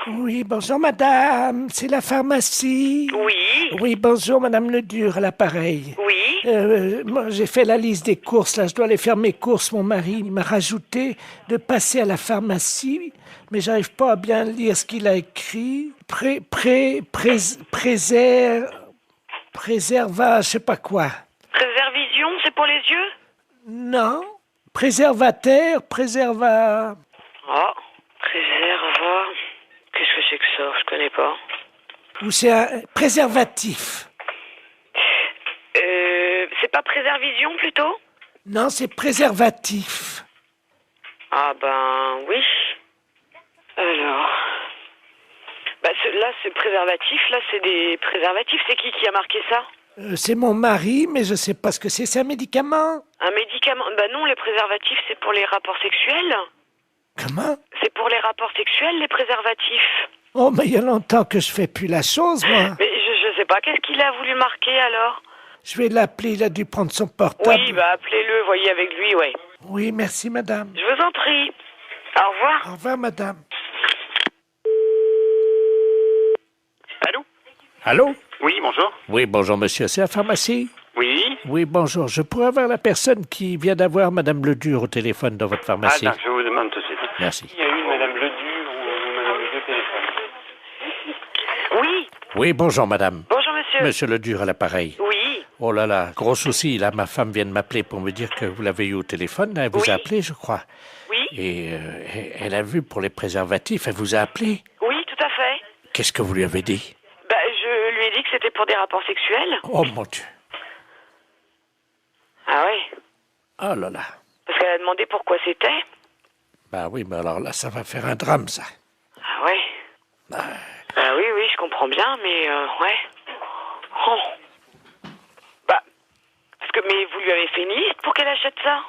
Oui, bonjour madame, c'est la pharmacie. Oui. Oui, bonjour madame Ledur, à l'appareil. Oui. Moi, j'ai fait la liste des courses, là, je dois aller faire mes courses. Mon mari m'a rajouté de passer à la pharmacie, mais j'arrive pas à bien lire ce qu'il a écrit. Préserva, je sais pas quoi. Préservision, c'est pour les yeux? Non, préservateur, préserva... Oh. Préserva. Qu'est-ce que c'est que ça? Je connais pas. Ou c'est un préservatif. C'est pas préservision plutôt? Non, c'est préservatif. Ah ben oui. Alors. Bah là c'est préservatif, là c'est des préservatifs. C'est qui a marqué ça? C'est mon mari, mais je sais pas ce que c'est un médicament. Un médicament? Bah non, les préservatifs c'est pour les rapports sexuels. Comment? C'est pour les rapports sexuels, les préservatifs. Oh, mais il y a longtemps que je fais plus la chose, moi. Mais je sais pas, qu'est-ce qu'il a voulu marquer alors? Je vais l'appeler, il a dû prendre son portable. Oui, bah appelez-le, voyez avec lui, ouais. Oui, merci madame. Je vous en prie. Au revoir. Au revoir madame. Allô? Allô? Oui, bonjour. Oui, bonjour monsieur, c'est la pharmacie? Oui. Oui, bonjour, je pourrais avoir la personne qui vient d'avoir madame Ledur au téléphone dans votre Ah, pharmacie? d'accord, je vous demande tout de suite. Merci. Il y a eu Madame Ledur ou Madame Ledur au téléphone. Oui. Oui, bonjour madame. Bonjour monsieur. Monsieur Ledur à l'appareil. Oui. Oh là là, gros souci, là, ma femme vient de m'appeler pour me dire que vous l'avez eu au téléphone, elle vous Oui. a appelé, je crois. Oui. Et elle a vu pour les préservatifs, elle vous a appelé. Oui, tout à fait. Qu'est-ce que vous lui avez dit? Bah, je lui ai dit que c'était pour des rapports sexuels. Oh mon Dieu. Ah ouais. Oh là là. Parce qu'elle a demandé pourquoi c'était. Bah oui, mais alors là, ça va faire un drame, ça. Ah ouais. Bah oui, je comprends bien, mais ouais. Oh. Bah, parce que, mais vous lui avez fait une liste pour qu'elle achète ça?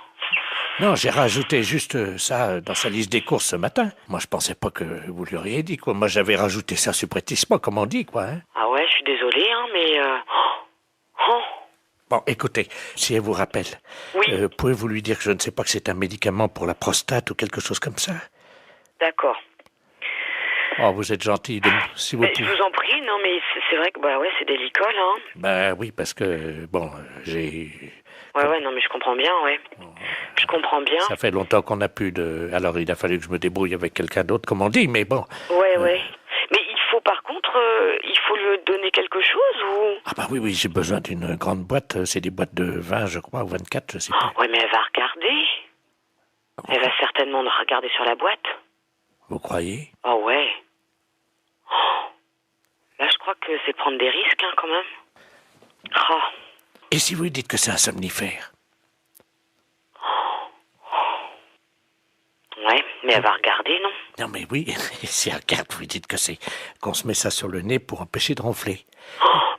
Non, j'ai rajouté juste ça dans sa liste des courses ce matin. Moi, je pensais pas que vous lui auriez dit, quoi. Moi, j'avais rajouté ça supprétissement, comme on dit, quoi. Hein. Ah ouais, je suis désolée, hein, mais... Oh. Bon, écoutez, si elle vous rappelle, Oui. pouvez-vous lui dire que je ne sais pas que c'est un médicament pour la prostate ou quelque chose comme ça? D'accord. Oh, vous êtes gentil, si vous Mais je pouvez. vous en prie, non, mais c'est vrai que, bah ouais, c'est délicat, hein. Ben oui, parce que, bon, j'ai... Ouais, non, mais je comprends bien, ouais. Je comprends bien. Ça fait longtemps qu'on n'a plus de... Alors, il a fallu que je me débrouille avec quelqu'un d'autre, comme on dit, mais bon. Ouais. Mais il faut, par contre, il faut lui donner quelque chose, ou... Ah bah oui, j'ai besoin d'une grande boîte. C'est des boîtes de 20, je crois, ou 24, je sais plus. Ouais, mais elle va regarder. Elle va certainement regarder sur la boîte. Vous croyez? Oh ouais. Oh. Là, je crois que c'est prendre des risques, hein, quand même. Oh. Et si vous lui dites que c'est un somnifère? Ouais, mais elle va regarder, non? Non mais oui, si elle regarde, vous lui dites que c'est... qu'on se met ça sur le nez pour empêcher de ronfler.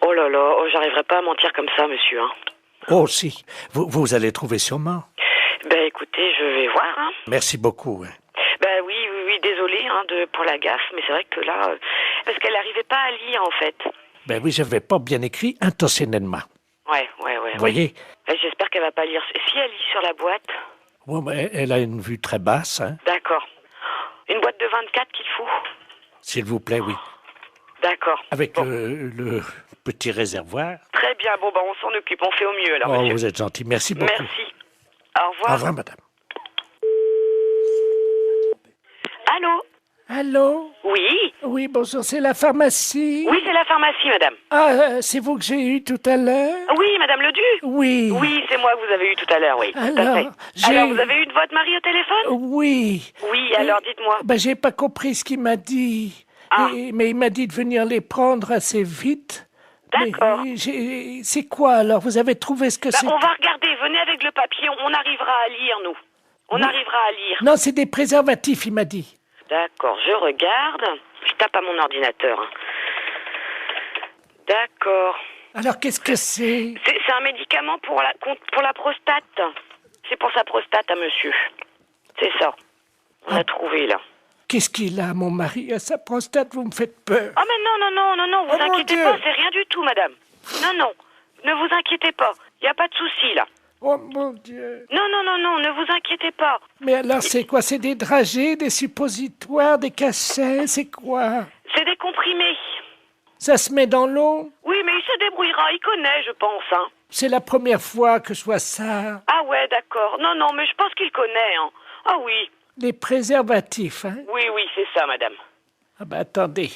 Oh là là, j'arriverai pas à mentir comme ça, monsieur, hein. Oh si, vous allez trouver sûrement. Ben écoutez, je vais voir, hein. Merci beaucoup. Hein. Ben oui, désolé, hein, pour la gaffe, mais c'est vrai que là... parce qu'elle n'arrivait pas à lire, en fait. Ben oui, j'avais pas bien écrit intentionnellement. Ouais. Vous voyez? J'espère qu'elle va pas lire. Si elle lit sur la boîte... Ouais, mais elle a une vue très basse, hein. D'accord. Une boîte de 24 qu'il faut? S'il vous plaît, oui. D'accord. Avec bon. le petit réservoir. Très bien, bon, on s'en occupe, on fait au mieux, alors, Oh, monsieur. vous êtes gentil, merci beaucoup. Merci. Au revoir. Au revoir, madame. Allô? Allô? Oui? Oui, bonjour, c'est la pharmacie. Oui, c'est la pharmacie, madame. Ah, c'est vous que j'ai eu tout à l'heure? Oui, madame Ledu? Oui. Oui, c'est moi que vous avez eu tout à l'heure, oui. Tout à Alors, fait. Alors, vous avez eu de votre mari au téléphone? Oui. Oui, alors dites-moi. Ben, j'ai pas compris ce qu'il m'a dit. Ah. Mais il m'a dit de venir les prendre assez vite. D'accord. Mais c'est quoi alors? Vous avez trouvé ce que c'est? On va regarder, venez avec le papier, on arrivera à lire, nous. On arrivera à lire. Non, c'est des préservatifs, il m'a dit. D'accord, je regarde. Je tape à mon ordinateur. Hein. D'accord. Alors, qu'est-ce que c'est? C'est un médicament pour la prostate. C'est pour sa prostate à monsieur. C'est ça. On a trouvé, là. Qu'est-ce qu'il a, mon mari, à sa prostate? Vous me faites peur. Ah, mais non, vous Oh, mon inquiétez Dieu. pas, c'est rien du tout, madame. Non, ne vous inquiétez pas. Il n'y a pas de souci, là. Oh mon Dieu. Non, non, non, non, ne vous inquiétez pas. Mais alors c'est quoi? C'est des dragées, des suppositoires, des cachets, c'est quoi? C'est des comprimés. Ça se met dans l'eau? Oui, mais il se débrouillera, il connaît, je pense, hein. C'est la première fois que je vois ça. Ah ouais, d'accord. Non, non, mais je pense qu'il connaît, hein. Ah oui. Les préservatifs, hein? Oui, oui, c'est ça, madame. Ah ben attendez,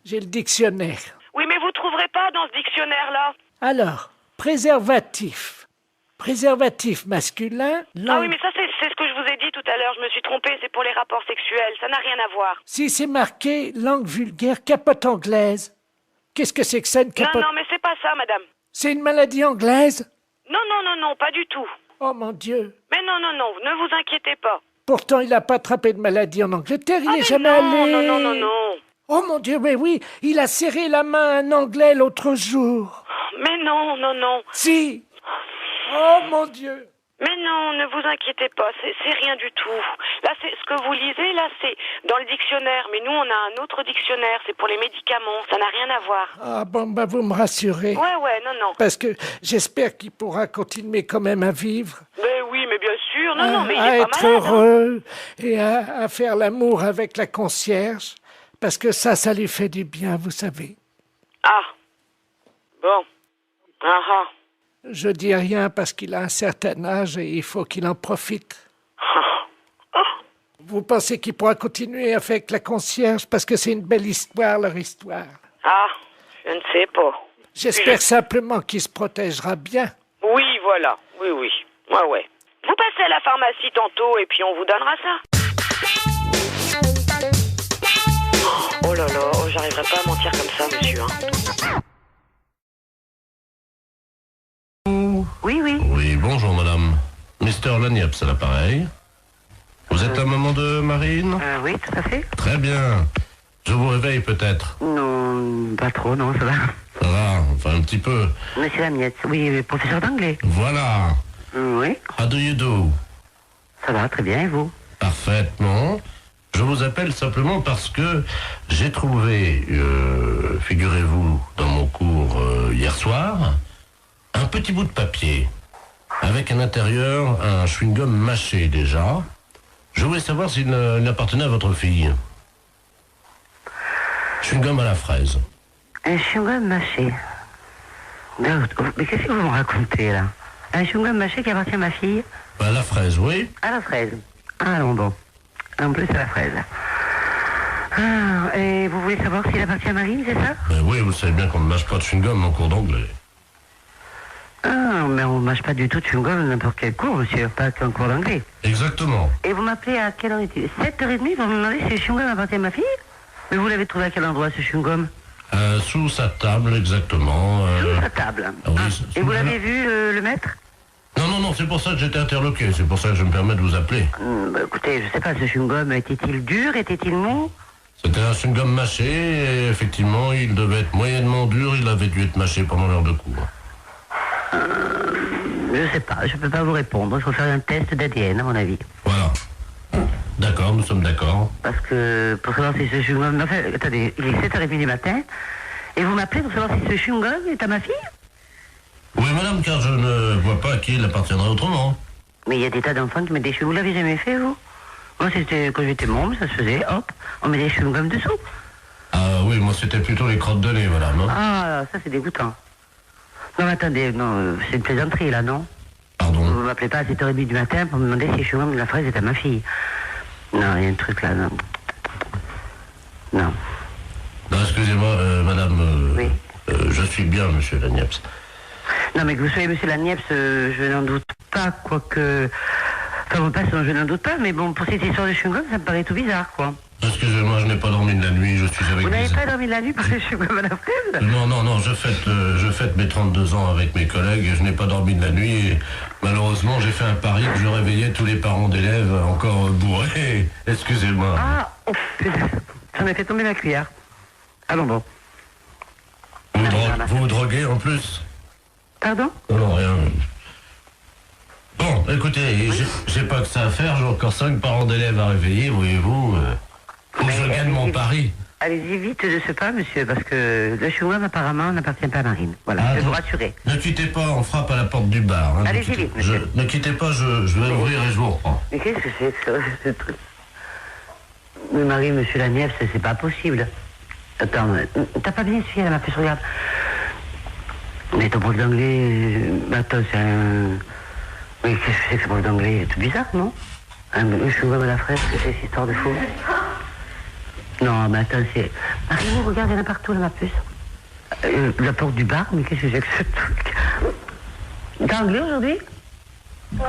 j'ai le dictionnaire. Oui, mais vous trouverez pas dans ce dictionnaire-là. Alors, préservatif. Préservatif masculin, Ah langue... oui, mais ça, c'est ce que je vous ai dit tout à l'heure. Je me suis trompée, c'est pour les rapports sexuels. Ça n'a rien à voir. Si c'est marqué langue vulgaire, capote anglaise. Qu'est-ce que c'est que ça, une Non, capote? non, mais c'est pas ça, madame. C'est une maladie anglaise? Non, non, non, non, pas du tout. Oh mon Dieu. Mais non, non, non, ne vous inquiétez pas. Pourtant, il n'a pas attrapé de maladie en Angleterre, il Ah, n'est mais jamais non, allé. non, non, non, non. Oh mon Dieu, mais oui, il a serré la main à un Anglais l'autre jour. Mais non, non, non. Si. Oh mon Dieu. Mais non, ne vous inquiétez pas, c'est rien du tout. Là, c'est ce que vous lisez, là, c'est dans le dictionnaire. Mais nous, on a un autre dictionnaire, c'est pour les médicaments. Ça n'a rien à voir. Ah bon, bah vous me rassurez. Ouais, non, non. Parce que j'espère qu'il pourra continuer quand même à vivre. Mais oui, mais bien sûr. Non, non, mais il à est pas être malade. Hein. heureux et à faire l'amour avec la concierge. Parce que ça lui fait du bien, vous savez. Ah. Bon. Ah ah. Je dis rien parce qu'il a un certain âge et il faut qu'il en profite. Vous pensez qu'il pourra continuer avec la concierge parce que c'est une belle histoire, leur histoire. Ah, je ne sais pas. J'espère simplement qu'il se protégera bien. Oui, voilà. Oui, oui. Ouais. Vous passez à la pharmacie tantôt et puis on vous donnera ça. Oh là là, j'arriverai pas à mentir comme ça, monsieur. Hein. Oui, oui. Oui, bonjour madame. Mister Lagniepce à l'appareil. Vous êtes la maman de Marine? Oui, tout à fait. Très bien. Je vous réveille peut-être. Non, pas trop, non, ça va. Ça va, enfin un petit peu. Monsieur Lamiette, oui, professeur d'anglais. Voilà. Oui, How do you do? ça va, très bien, et vous? Parfaitement. Je vous appelle simplement parce que j'ai trouvé, figurez-vous, dans mon cours hier soir, un petit bout de papier avec à l'intérieur un chewing-gum mâché déjà. Je voulais savoir s'il appartenait à votre fille. Chewing-gum à la fraise. Un chewing-gum mâché. Mais qu'est-ce que vous me racontez, là? Un chewing-gum mâché qui appartient à ma fille? À la fraise, oui. À la fraise. Ah non, bon. En plus, à la fraise. Ah, et vous voulez savoir s'il appartient à Marine, c'est ça? Ben oui, vous savez bien qu'on ne mâche pas de chewing-gum en cours d'anglais. Ah, mais on ne mâche pas du tout de chewing-gum n'importe quel cours, monsieur, pas qu'un cours d'anglais. Exactement. Et vous m'appelez à quelle heure est-il? 7h30, vous me demandez si le chewing-gum appartient à ma fille? Mais vous l'avez trouvé à quel endroit, ce chewing-gum? Sous sa table, exactement. Sous sa table. Ah oui, Ah, sous et vous la- l'avez vu, le maître? Non, c'est pour ça que j'étais interloqué. C'est pour ça que je me permets de vous appeler. Bah, écoutez, je sais pas, ce chewing-gum, était-il dur? Était-il mou? C'était un chewing-gum mâché et effectivement, il devait être moyennement dur. Il avait dû être mâché pendant l'heure de cours. Je sais pas, je peux pas vous répondre. Il faut faire un test d'ADN, à mon avis. Voilà. D'accord, nous sommes d'accord. Parce que, pour savoir si ce chewing-gum... Enfin, attendez, il est 7h30 du matin, et vous m'appelez pour savoir si ce chewing-gum est à ma fille? Oui, madame, car je ne vois pas à qui il appartiendrait autrement. Mais il y a des tas d'enfants qui mettent des chewing-gums. Vous l'avez jamais fait, vous? Moi, c'était quand j'étais môme, ça se faisait, hop, on met des chewing-gums dessous. Ah oui, moi c'était plutôt les crottes de nez, madame. Hein. Ah, ça c'est dégoûtant. Non, mais attendez, non, c'est une plaisanterie, là, non? Pardon. Vous m'appelez pas à 7h30 du matin pour me demander si le chewing-gum de la fraise est à ma fille. Non, il y a un truc là, non. Non. Non, excusez-moi, madame. Oui. Je suis bien, monsieur Lagniepce. Non, mais que vous soyez monsieur Lagniepce, je n'en doute pas, quoique... Enfin, mon passant, je n'en doute pas, mais bon, pour cette histoire de chewing-gum, ça me paraît tout bizarre, quoi. Excusez-moi, je n'ai pas dormi de la nuit, je suis avec Vous n'avez des... pas dormi de la nuit par le chewing-gum à la fraise? Non, je fête mes 32 ans avec mes collègues et je n'ai pas dormi de la nuit et malheureusement j'ai fait un pari que je réveillais tous les parents d'élèves encore bourrés. Excusez-moi. Ah, oh, putain, j'en ai fait tomber ma cuillère. Allons bon. Vous vous droguez en plus? Pardon? Non, rien. Bon, écoutez, j'ai pas que ça à faire, j'ai encore 5 parents d'élèves à réveiller, voyez-vous. Faut que je gagne mon pari. Allez-y vite de ce pas, monsieur, parce que le chewing-gum apparemment n'appartient pas à Marine. Voilà, je vais vous rassurer. Ne quittez pas, on frappe à la porte du bar. Hein, allez-y vite, monsieur. Ne quittez pas, je vais ouvrir et je vous reprends. Mais qu'est-ce que c'est que ce truc? Mais Marie, monsieur la Nièvre, c'est pas possible. Attends, t'as pas bien essuyé, elle m'a fait ce regarde. Mais ton prof d'anglais, attends, c'est un... Mais qu'est-ce que c'est que ce prof d'anglais? C'est tout bizarre, non? Un chewing-gum à la fraise, que c'est cette histoire de fou? Non, mais attends, c'est... Marie, regarde, il y en a partout, là, ma puce. La porte du bar, mais qu'est-ce que c'est que ce truc? T'as anglais aujourd'hui? Non.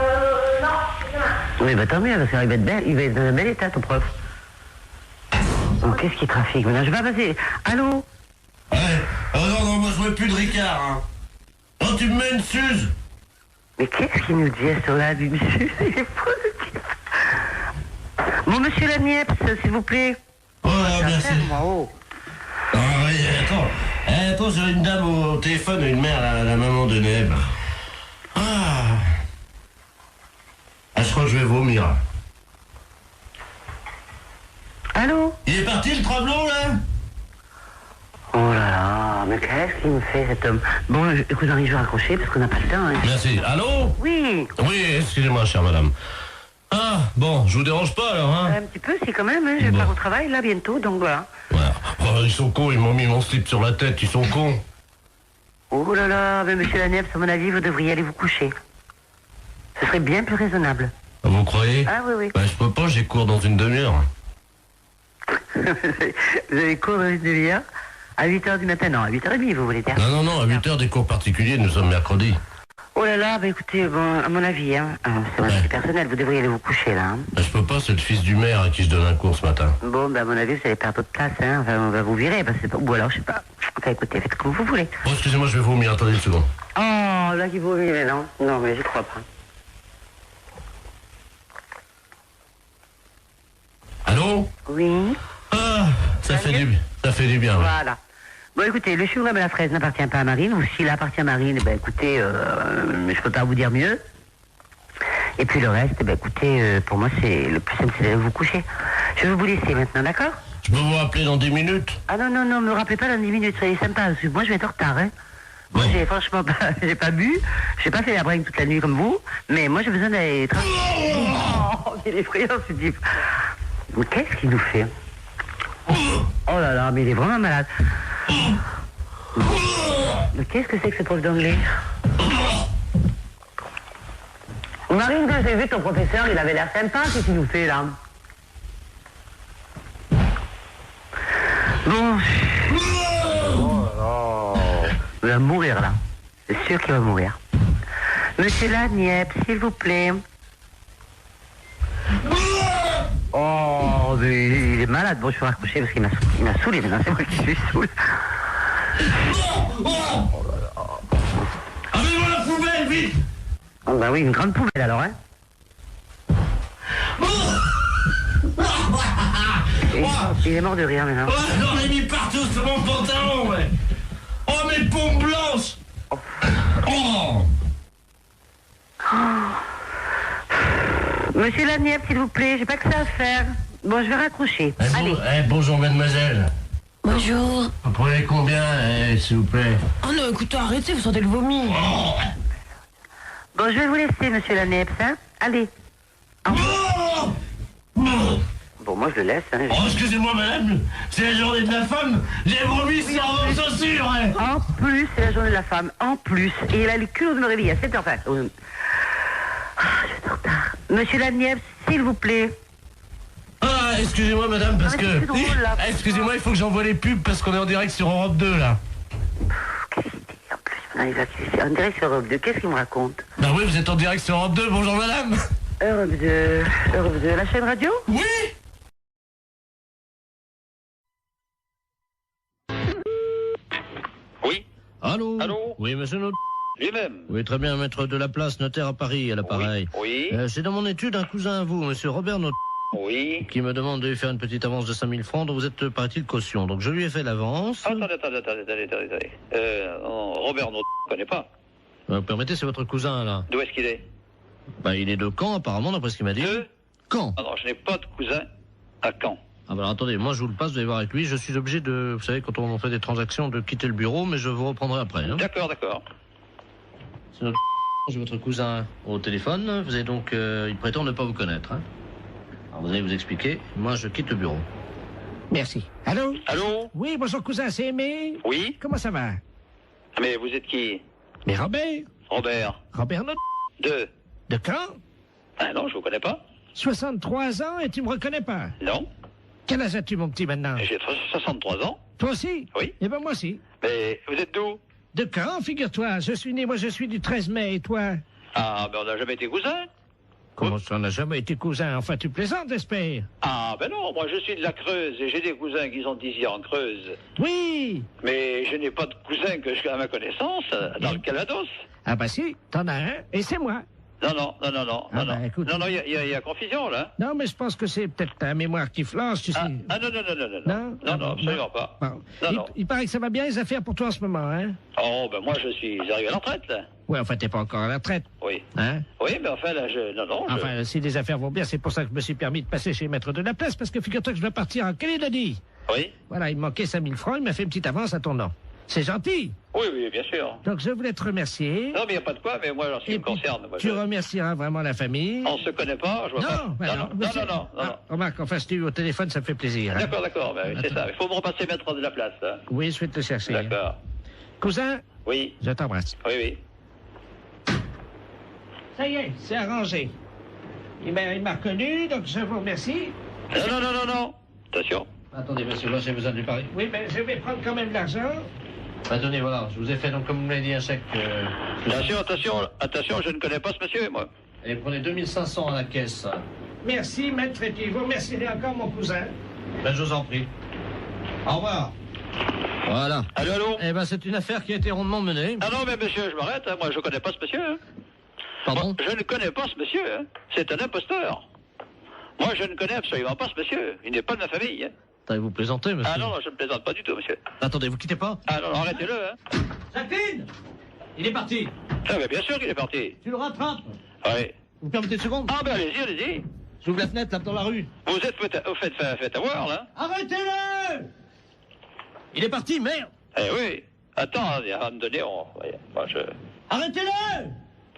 Oui, bah tant mieux, parce qu'il va être belle, il va être dans un bel état, ton prof. Oh, qu'est-ce qui trafique maintenant? Je vais pas passer. Allô? Ouais. Oh non, moi je veux plus de Ricard, hein. Oh, tu me mets une suze. Mais qu'est-ce qu'il nous dit à ce là du monsieur? Il est fou, ce type. Bon, monsieur la Nièvre, s'il vous plaît. Oh, merci. Moi, oh. Ah oui, attends, j'ai une dame au téléphone et une mère, la maman de Neb. Ah, je crois que je vais vomir. Allô? Il est parti le travelot, là? Oh là là, mais qu'est-ce qu'il me fait, cet homme? Bon, écoute, Henri, je vais raccrocher parce qu'on n'a pas le temps. Hein. Merci. Allô? Oui. Oui, excusez-moi, chère madame. Ah, bon, je vous dérange pas, alors, hein? Un petit peu, si, quand même, hein, je pars au travail, là, bientôt, donc voilà. Voilà. Oh, ils sont cons, ils m'ont mis mon slip sur la tête, ils sont cons. Oh là là, mais monsieur la Nièvre, à mon avis, vous devriez aller vous coucher. Ce serait bien plus raisonnable. Vous croyez? Ah oui, oui. Bah, je peux pas, j'ai cours dans une demi-heure. Vous avez cours dans une demi-heure? À 8h du matin? Non, à 8h30, vous voulez dire? Non, à 8h des cours particuliers, nous sommes mercredi. Oh là là, bah écoutez, bon, à mon avis, hein, c'est mon avis personnel, vous devriez aller vous coucher, là. Hein. Bah, je peux pas, c'est le fils du maire à qui je donne un cours ce matin. Bon, bah à mon avis, vous allez perdre votre place, hein, enfin, on va vous virer, parce que c'est pas... Ou alors, je sais pas. Enfin, écoutez, faites comme vous voulez. Oh, excusez-moi, je vais vomir, attendez une seconde. Oh, là, qui vomit, mais non. Non, mais j'y crois pas. Allô? Oui? Ah, ça fait du bien. Ouais. Voilà. Bon, écoutez, le chewing-gum à la fraise n'appartient pas à Marine, ou s'il appartient à Marine, ben écoutez, je peux pas vous dire mieux. Et puis le reste, ben écoutez, pour moi, c'est le plus simple, c'est d'aller vous coucher. Je vais vous laisser maintenant, d'accord? Je peux vous rappeler dans 10 minutes? Ah non, me rappelez pas dans 10 minutes, soyez sympa, parce que moi, je vais être en retard, hein. Moi, j'ai franchement pas, j'ai pas bu, j'ai pas fait la bringue toute la nuit comme vous, mais moi, j'ai besoin d'aller... Oh, il est effrayant, ce type. Mais qu'est-ce qu'il nous fait? Oh là là, mais il est vraiment malade. Mais qu'est-ce que c'est que ce prof d'anglais? Marine, quand j'ai vu ton professeur, il avait l'air sympa, qu'est-ce qu'il nous fait là? Bon. Oh là. Il va mourir là. C'est sûr qu'il va mourir. Monsieur la Nièvre, s'il vous plaît. Oh, mais il est malade. Bon, je vais raccrocher parce qu'il m'a saoulé maintenant. C'est moi qui suis saoulé. Oh là là. Avez-moi la poubelle, vite! Oh, bah oui, une grande poubelle alors, hein. Il est mort de rire maintenant. Oh, j'en ai mis partout sur mon pantalon, ouais! Oh, mes pompes blanches! Oh! Monsieur la Nièvre, s'il vous plaît, j'ai pas que ça à faire. Bon, je vais raccrocher. Allez. Bonjour, mademoiselle. Bonjour. Vous prenez combien, s'il vous plaît? Oh non, écoutez, arrêtez, vous sentez le vomi. Oh. Bon, je vais vous laisser, monsieur la Nièvre, hein. Allez. Oh. Oh. Bon, moi, je le laisse, hein. Oh, excusez-moi, madame, c'est la journée de la femme. J'ai vomi sans vos chaussures, hein. En plus, c'est la journée de la femme. En plus. Et il a le culot de me réveiller à 7h. Enfin, je vais être en retard. Monsieur la Nièvre, s'il vous plaît. Ah, excusez-moi, madame, parce mais que... c'est drôle, là. Excusez-moi, il faut que j'envoie les pubs parce qu'on est en direct sur Europe 2, là. Qu'est-ce qu'il dit en plus? On dirait sur Europe 2. Qu'est-ce qu'il me raconte? Bah oui, vous êtes en direct sur Europe 2. Bonjour, madame. Europe 2, la chaîne radio? Oui. Oui, Allô? Allô? Oui, monsieur Not... lui-même. Oui, très bien, maître de la place, notaire à Paris, à l'appareil. Oui, C'est dans mon étude un cousin à vous, monsieur Robert Not... oui. qui me demande de lui faire une petite avance de 5000 francs dont vous êtes, paraît-il, caution. Donc je lui ai fait l'avance. Attendez. Robert, non, je ne connais pas. Vous permettez, c'est votre cousin, là. D'où est-ce qu'il est? Bah, il est de Caen, apparemment, d'après ce qu'il m'a dit. De Caen. Ah non, je n'ai pas de cousin à Caen. Ah bah alors, attendez, moi je vous le passe, vous allez voir avec lui. Je suis obligé de, vous savez, quand on fait des transactions, de quitter le bureau, mais je vous reprendrai après. Hein. D'accord, d'accord. C'est notre j'ai votre cousin au téléphone. Vous avez donc, il prétend ne pas vous connaître. Hein. Alors vous allez vous expliquer. Moi je quitte le bureau. Merci. Allô? Allô? Oui, bonjour cousin, c'est Aimé. Oui? Comment ça va? Mais vous êtes qui? Mais Robert. Robert. Robert Not. De quand? Ah non, je vous connais pas. 63 ans et tu me reconnais pas? Non. Quel âge as-tu, mon petit, maintenant? J'ai 63 ans. Toi aussi? Oui. Eh ben moi aussi. Mais vous êtes d'où? De quand, figure-toi? Je suis du 13 mai, et toi? Ah, ben on n'a jamais été cousins. Comment ça, on n'a jamais été cousin? Enfin, tu plaisantes, j'espère? Ah, ben non, moi je suis de la Creuse et j'ai des cousins qui sont ici en Creuse. Oui! Mais je n'ai pas de cousins à ma connaissance dans le Calvados. Ah bah si, t'en as un, et c'est moi. Non, Ah, bah, écoute. Non, il y a confusion, là. Non, mais je pense que c'est peut-être ta mémoire qui flanche, tu sais. Ah, non. Non? Ah, Non, absolument pas. Bon. Non. Il paraît que ça va bien les affaires pour toi en ce moment, hein? Oh, ben moi je suis arrivé à la retraite, là. Ouais, enfin, t'es pas encore à la retraite, Oui. hein? Oui, mais enfin, là, Enfin, si les affaires vont bien, c'est pour ça que je me suis permis de passer chez Maître de la Place, parce que figure-toi que je dois partir en Calédonie. Oui. Voilà, il me manquait 5000 francs, il m'a fait une petite avance à ton nom. C'est gentil. Oui, bien sûr. Donc, je voulais te remercier. Non, mais il n'y a pas de quoi, mais moi, en ce qui me concerne... Moi, Tu remercieras vraiment la famille. On se connaît pas, je vois pas. Non, bah non. Ah, remarque, enfin, si tu es au téléphone, ça me fait plaisir. Hein. D'accord, ben, c'est ça. Il faut me repasser Maître de la Place, là. Oui, je vais te le chercher. D'accord. Cousin, Oui, je t'embrasse. oui. Ça y est, c'est arrangé. Il m'a reconnu, donc je vous remercie. Non. Attention. Attendez, monsieur, là j'ai besoin de lui parler. Oui, mais je vais prendre quand même l'argent. Attendez, voilà, je vous ai fait, donc, comme vous m'avez dit, un chèque. Attention, je ne connais pas ce monsieur, moi. Et prenez 2500 à la caisse. Merci, maître, et puis vous remercierez encore mon cousin. Ben, je vous en prie. Au revoir. Voilà. Allô? Eh ben, c'est une affaire qui a été rondement menée. Ah non, mais monsieur, je m'arrête, hein. Moi, je ne connais pas ce monsieur, hein. Pardon? Moi, je ne connais pas ce monsieur, hein. C'est un imposteur. Moi, je ne connais absolument pas ce monsieur. Il n'est pas de ma famille, hein. Attendez, vous plaisantez, monsieur? Ah non, je ne plaisante pas du tout, monsieur. Attendez, vous quittez pas? Ah non, arrêtez-le, hein. Jacqueline! Il est parti. Ah, mais bien sûr qu'il est parti. Tu le rattrapes. Oui. Vous permettez une seconde? Ah, ben allez-y. J'ouvre la fenêtre, là, dans la rue. Vous êtes fait avoir, là. Arrêtez-le! Il est parti, merde! Eh oui. Attends, à me donner, Arrêtez-le!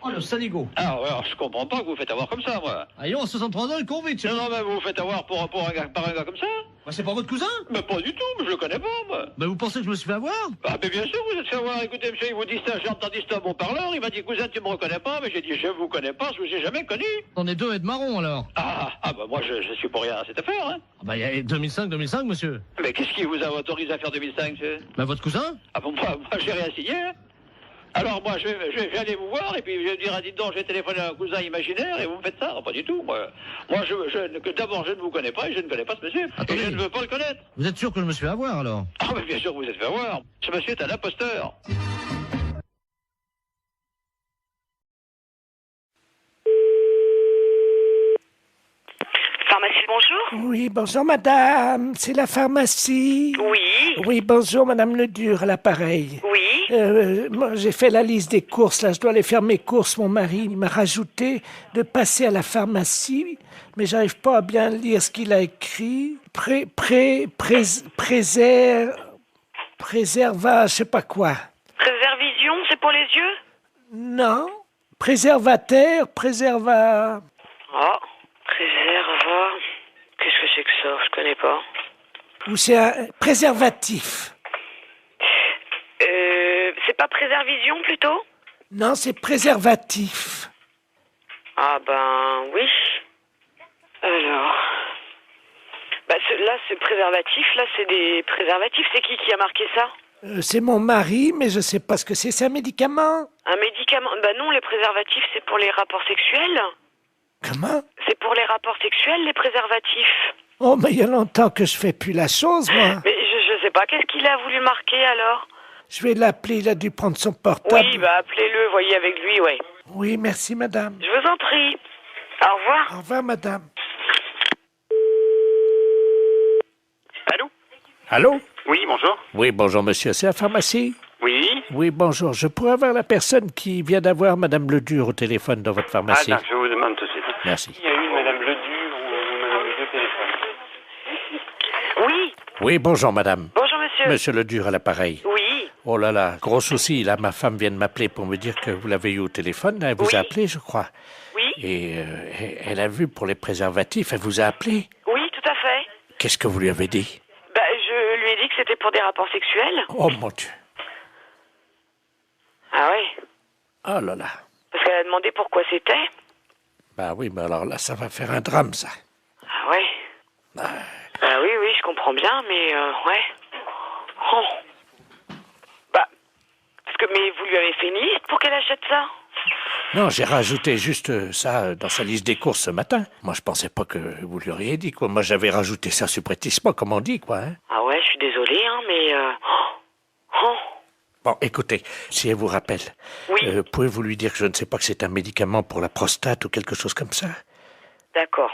Oh, le saligo! Ah, ouais, alors, je comprends pas que vous faites avoir comme ça, moi. Allons, à 63 ans, il court vite, Non, mais vous vous faites avoir par un gars comme ça? Bah, c'est pas votre cousin? Mais pas du tout, mais je le connais pas, moi. Bah, vous pensez que je me suis fait avoir? Ah, mais bien sûr, vous êtes fait avoir. Écoutez, monsieur, il vous dit ça, j'ai entendu ça à mon parleur. Il m'a dit, cousin, tu me reconnais pas? Mais j'ai dit, je vous connais pas, je vous ai jamais connu. On est deux et de marron, alors. Ah, bah, moi, je suis pour rien à cette affaire, hein. Ah bah, il y a 2005, monsieur. Mais qu'est-ce qui vous a autorisé à faire 2005, monsieur? Bah, votre cousin? Ah, bon, moi, j'ai rien signé, hein. Alors, moi, je vais aller vous voir, et puis je vais dire, dites donc, j'ai téléphoné à un cousin imaginaire, et vous me faites ça? Non, pas du tout, moi. Moi, d'abord, je ne vous connais pas, et je ne connais pas ce monsieur. Attendez. Et je ne veux pas le connaître. Vous êtes sûr que je me suis fait avoir, alors? Ah, mais bien sûr que vous êtes fait avoir. Ce monsieur est un imposteur. Pharmacie, bonjour. Oui, bonjour madame, c'est la pharmacie. Oui. Oui, bonjour madame Ledur, à l'appareil. Oui. Moi, j'ai fait la liste des courses, là, je dois aller faire mes courses. Mon mari il m'a rajouté de passer à la pharmacie, mais j'arrive pas à bien lire ce qu'il a écrit. Préserva, je sais pas quoi. Préservision, c'est pour les yeux? Non, préservateur, préserva... Oh, préserva... Qu'est-ce que c'est que ça? Je connais pas. Ou c'est un préservatif. C'est pas préservision, plutôt? Non, c'est préservatif. Ah ben, oui. Alors... Bah, là, c'est préservatif, là, c'est des préservatifs. C'est qui a marqué ça? C'est mon mari, mais je sais pas ce que c'est. C'est un médicament. Un médicament? Bah non, les préservatifs, c'est pour les rapports sexuels. Comment? C'est pour les rapports sexuels, les préservatifs. Oh, mais il y a longtemps que je fais plus la chose, moi. Mais je sais pas, qu'est-ce qu'il a voulu marquer, alors? Je vais l'appeler, il a dû prendre son portable. Oui, bah appelez-le, voyez avec lui, ouais. Oui, merci, madame. Je vous en prie. Au revoir. Au revoir, madame. Allô? Allô? Oui, bonjour. Oui, bonjour, monsieur. C'est la pharmacie? Oui? Oui, bonjour. Je pourrais avoir la personne qui vient d'avoir Madame Ledur au téléphone dans votre pharmacie. je vous demande tout de suite. Merci. Il y a eu Madame Ledur ou Madame Ledur au téléphone? Oui, bonjour madame. Bonjour, monsieur. Monsieur Ledur à l'appareil. Oui. Oh là là, gros souci, là ma femme vient de m'appeler pour me dire que vous l'avez eu au téléphone, elle vous Oui. a appelé je crois. Oui. Et elle a vu pour les préservatifs, elle vous a appelé. Oui, tout à fait. Qu'est-ce que vous lui avez dit? Bah, je lui ai dit que c'était pour des rapports sexuels. Oh mon Dieu. Ah ouais. Oh là là. Parce qu'elle a demandé pourquoi c'était. Bah oui, mais alors là ça va faire un drame ça. Ah ouais. Bah oui, je comprends bien, mais ouais. Oh. Bah, parce que, mais vous lui avez fait une liste pour qu'elle achète ça? Non, j'ai rajouté juste ça dans sa liste des courses ce matin. Moi je pensais pas que vous lui auriez dit quoi. Moi j'avais rajouté ça subrepticement comme on dit quoi. Hein. Ah ouais, je suis désolée, hein, mais... Oh. Bon, écoutez, si elle vous rappelle, Oui. pouvez-vous lui dire que je ne sais pas que c'est un médicament pour la prostate ou quelque chose comme ça? D'accord.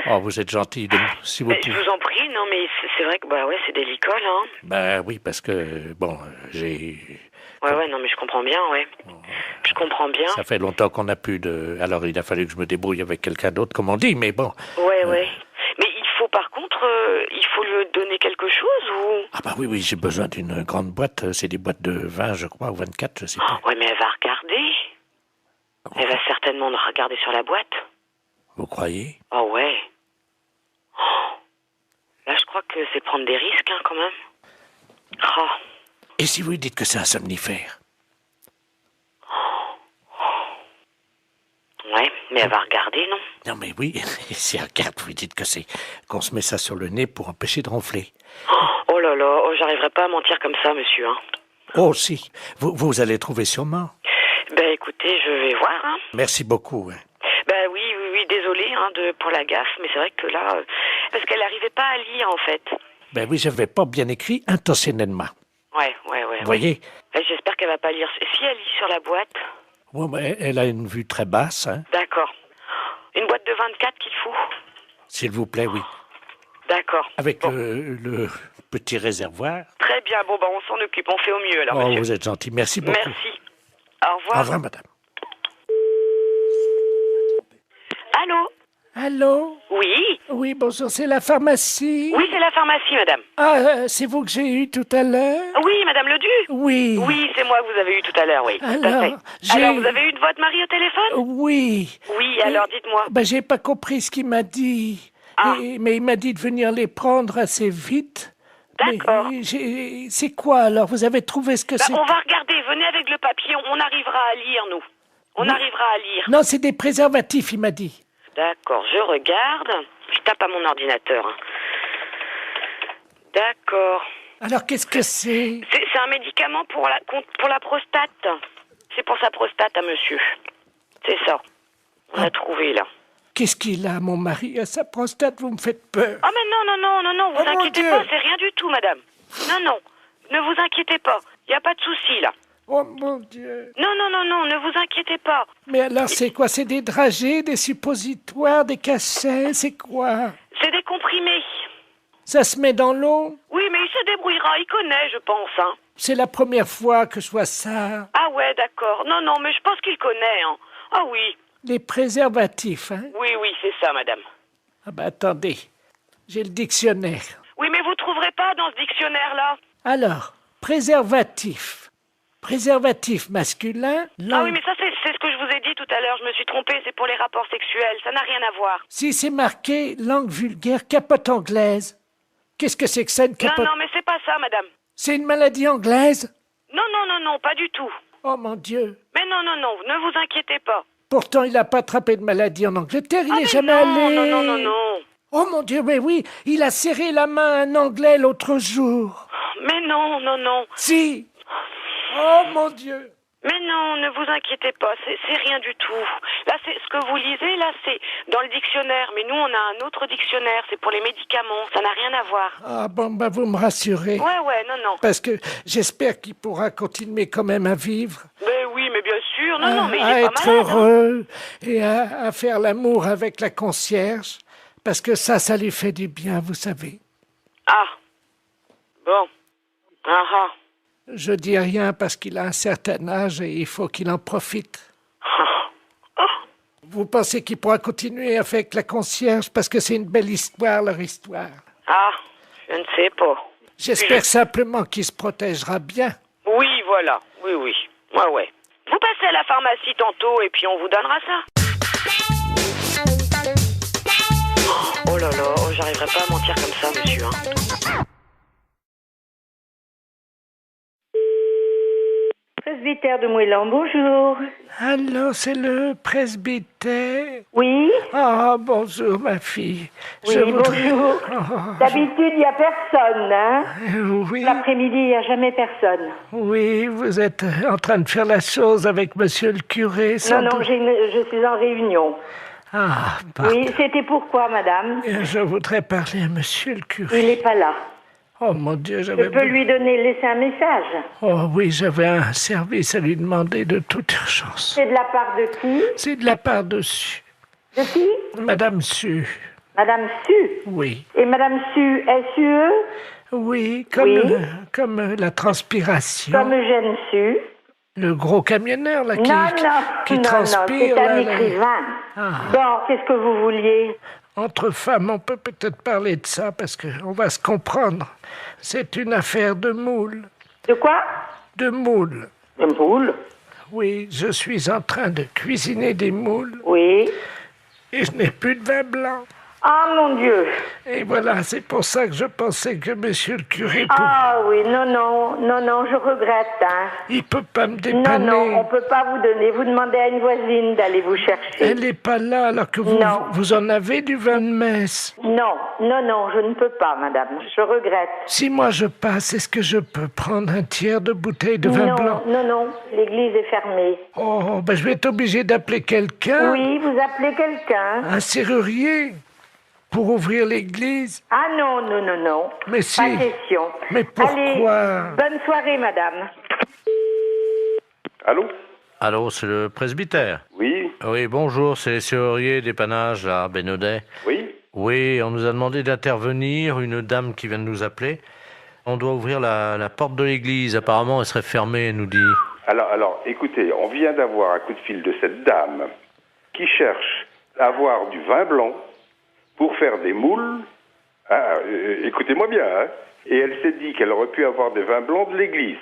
Oh, vous êtes gentil, si vous Mais je pouvez. vous en prie, non mais c'est vrai que bah ouais, c'est délicat là. Hein. Ben oui, parce que, bon, j'ai... Ouais, non mais je comprends bien, ouais. Je comprends bien. Ça fait longtemps qu'on n'a plus de... Alors il a fallu que je me débrouille avec quelqu'un d'autre, comme on dit, mais bon. Ouais. Mais il faut par contre, il faut lui donner quelque chose ou... Ah bah oui, j'ai besoin d'une grande boîte. C'est des boîtes de 20, je crois, ou 24, je sais pas. Ouais, mais elle va regarder. Elle va certainement regarder sur la boîte. Vous croyez? Oh ouais. Oh. Là, je crois que c'est prendre des risques, hein, quand même. Oh. Et si vous lui dites que c'est un somnifère? Ouais, mais elle va regarder, non? Non mais oui, si elle regarde, vous lui dites que c'est... qu'on se met ça sur le nez pour empêcher de ronfler. Oh là là, j'arriverai pas à mentir comme ça, monsieur, hein. Oh si, vous allez trouver sûrement. Ben écoutez, je vais voir, hein. Merci beaucoup. Hein. Ben oui, désolé hein, pour la gaffe, mais c'est vrai que là, parce qu'elle n'arrivait pas à lire en fait. Ben oui, j'avais pas bien écrit intentionnellement. Ouais. Vous voyez? J'espère qu'elle va pas lire. Si elle lit sur la boîte. Ouais, mais elle a une vue très basse, hein. D'accord. Une boîte de 24 qu'il faut. S'il vous plaît, oui. D'accord. Avec le petit réservoir. Très bien, bon on s'en occupe, on fait au mieux alors, monsieur. Vous êtes gentil, merci beaucoup. Merci. Au revoir. Au revoir, madame. Allô? Allô? Oui? Oui, bonjour, c'est la pharmacie. Oui, c'est la pharmacie, madame. Ah, c'est vous que j'ai eu tout à l'heure? Oui, madame Ledu? Oui. Oui, c'est moi que vous avez eu tout à l'heure, oui. Tout à fait. Alors, vous avez eu de votre mari au téléphone? Oui. Oui, alors dites-moi. Ben, j'ai pas compris ce qu'il m'a dit. Ah. Mais il m'a dit de venir les prendre assez vite. D'accord. Mais c'est quoi alors? Vous avez trouvé ce que c'est? On va regarder, venez avec le papier, on arrivera à lire, nous. On arrivera à lire. Non, c'est des préservatifs, il m'a dit. D'accord, je regarde. Je tape à mon ordinateur. Hein. D'accord. Alors, qu'est-ce que c'est? C'est un médicament pour la prostate. C'est pour sa prostate à monsieur. C'est ça. On a trouvé, là. Qu'est-ce qu'il a, mon mari, à sa prostate? Vous me faites peur. Oh, mais non, vous Oh, mon inquiétez Dieu. pas, c'est rien du tout, madame. Non, ne vous inquiétez pas. Il n'y a pas de souci, là. Oh, mon Dieu. Non, ne vous inquiétez pas. Mais alors, c'est quoi? C'est des dragées, des suppositoires, des cachets? C'est quoi? C'est des comprimés. Ça se met dans l'eau? Oui, mais il se débrouillera, il connaît, je pense, hein. C'est la première fois que je vois ça. Ah ouais, d'accord. Non, mais je pense qu'il connaît, hein. Ah oui. Les préservatifs, hein? Oui, c'est ça, madame. Ah ben, attendez. J'ai le dictionnaire. Oui, mais vous trouverez pas dans ce dictionnaire-là. Alors, préservatif. Préservatif masculin. Ah oui, mais ça, c'est ce que je vous ai dit tout à l'heure. Je me suis trompée, c'est pour les rapports sexuels. Ça n'a rien à voir. Si c'est marqué langue vulgaire, capote anglaise. Qu'est-ce que c'est que ça, une capote? Non, mais c'est pas ça, madame. C'est une maladie anglaise? Non, pas du tout. Oh mon Dieu. Mais non, ne vous inquiétez pas. Pourtant, il n'a pas attrapé de maladie en Angleterre, il Ah, n'est mais jamais allé. Non. Oh mon Dieu, mais oui, il a serré la main à un Anglais l'autre jour. Mais non. Si. Oh mon Dieu. Mais non, ne vous inquiétez pas, c'est rien du tout. Là, c'est ce que vous lisez, là, c'est dans le dictionnaire. Mais nous, on a un autre dictionnaire, c'est pour les médicaments. Ça n'a rien à voir. Ah bon, bah vous me rassurez. Ouais, non. Parce que j'espère qu'il pourra continuer quand même à vivre. Mais oui, mais bien sûr. Non, mais il à est pas être malade. Hein. heureux et à faire l'amour avec la concierge. Parce que ça lui fait du bien, vous savez. Ah. Bon. Ah. Je dis rien parce qu'il a un certain âge et il faut qu'il en profite. Vous pensez qu'il pourra continuer avec la concierge parce que c'est une belle histoire, leur histoire. Ah. Je ne sais pas. J'espère simplement qu'il se protégera bien. Oui, voilà. Oui. Ouais. Vous passez à la pharmacie tantôt et puis on vous donnera ça. Oh là là, j'arriverai pas à mentir comme ça, monsieur. Presbytère de Moëlan, bonjour. Allô, c'est le presbytère? Oui? Ah, bonjour, ma fille. Oui, bonjour. D'habitude, il n'y a personne, hein? Oui. L'après-midi, il n'y a jamais personne. Oui, vous êtes en train de faire la chose avec monsieur le curé, sans Non, doute. je suis en réunion. Ah, pardon. Oui, c'était pourquoi, madame? Je voudrais parler à monsieur le curé. Il n'est pas là. Oh, mon Dieu, Je peux lui laisser un message. Oh oui, j'avais un service à lui demander de toute urgence. C'est de la part de qui? C'est de la part de Su. De qui? Madame Su. Madame Su? Oui. Et Madame Su, S-U-E? Oui, comme la transpiration. Comme Eugène Su? Le gros camionneur, là, qui non, transpire. c'est un là, écrivain. Ah. Bon, qu'est-ce que vous vouliez? Entre femmes, on peut peut-être parler de ça, parce qu'on va se comprendre. C'est une affaire de moule. De quoi? De moules. De moules? Oui, je suis en train de cuisiner des moules. Oui. Et je n'ai plus de vin blanc. Ah, mon Dieu! Et voilà, c'est pour ça que je pensais que monsieur le curé... Ah oui, non, je regrette, hein. Il peut pas me dépanner. Non, on peut pas vous donner. Vous demandez à une voisine d'aller vous chercher. Elle n'est pas là, alors que vous en avez du vin de messe. Non, je ne peux pas, madame. Je regrette. Si moi je passe, est-ce que je peux prendre un tiers de bouteille de vin blanc? Non, l'église est fermée. Oh, ben je vais être obligé d'appeler quelqu'un. Oui, vous appelez quelqu'un. Un serrurier pour ouvrir l'église. Ah non. Mais si. Pas question. Mais pourquoi? Allez, bonne soirée, madame. Allô? Allô, c'est le presbytère? Oui. Oui, bonjour, c'est les serruriers dépannage à Bénodet. Oui. Oui, on nous a demandé d'intervenir, une dame qui vient de nous appeler. On doit ouvrir la porte de l'église, apparemment elle serait fermée, elle nous dit. Alors, écoutez, on vient d'avoir un coup de fil de cette dame qui cherche à avoir du vin blanc pour faire des moules. Écoutez-moi bien, hein. Et elle s'est dit qu'elle aurait pu avoir des vins blancs de l'église,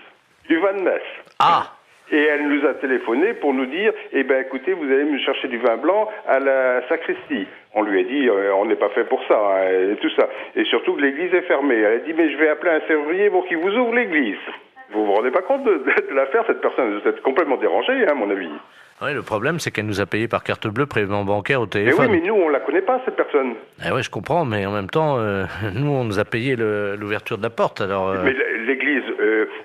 du vin de messe. Ah! Et elle nous a téléphoné pour nous dire, écoutez, vous allez me chercher du vin blanc à la sacristie. On lui a dit, on n'est pas fait pour ça, hein, et tout ça. Et surtout que l'église est fermée. Elle a dit, mais je vais appeler un serrurier pour qu'il vous ouvre l'église. Vous vous rendez pas compte de l'affaire? Cette personne, vous êtes complètement dérangée, hein, à mon avis. Oui, le problème, c'est qu'elle nous a payé par carte bleue prélèvement bancaire au Mais téléphone. oui, mais nous, on la connaît pas, cette personne. Eh oui, je comprends, mais en même temps, nous, on nous a payé l'ouverture de la porte, alors... Mais l'église,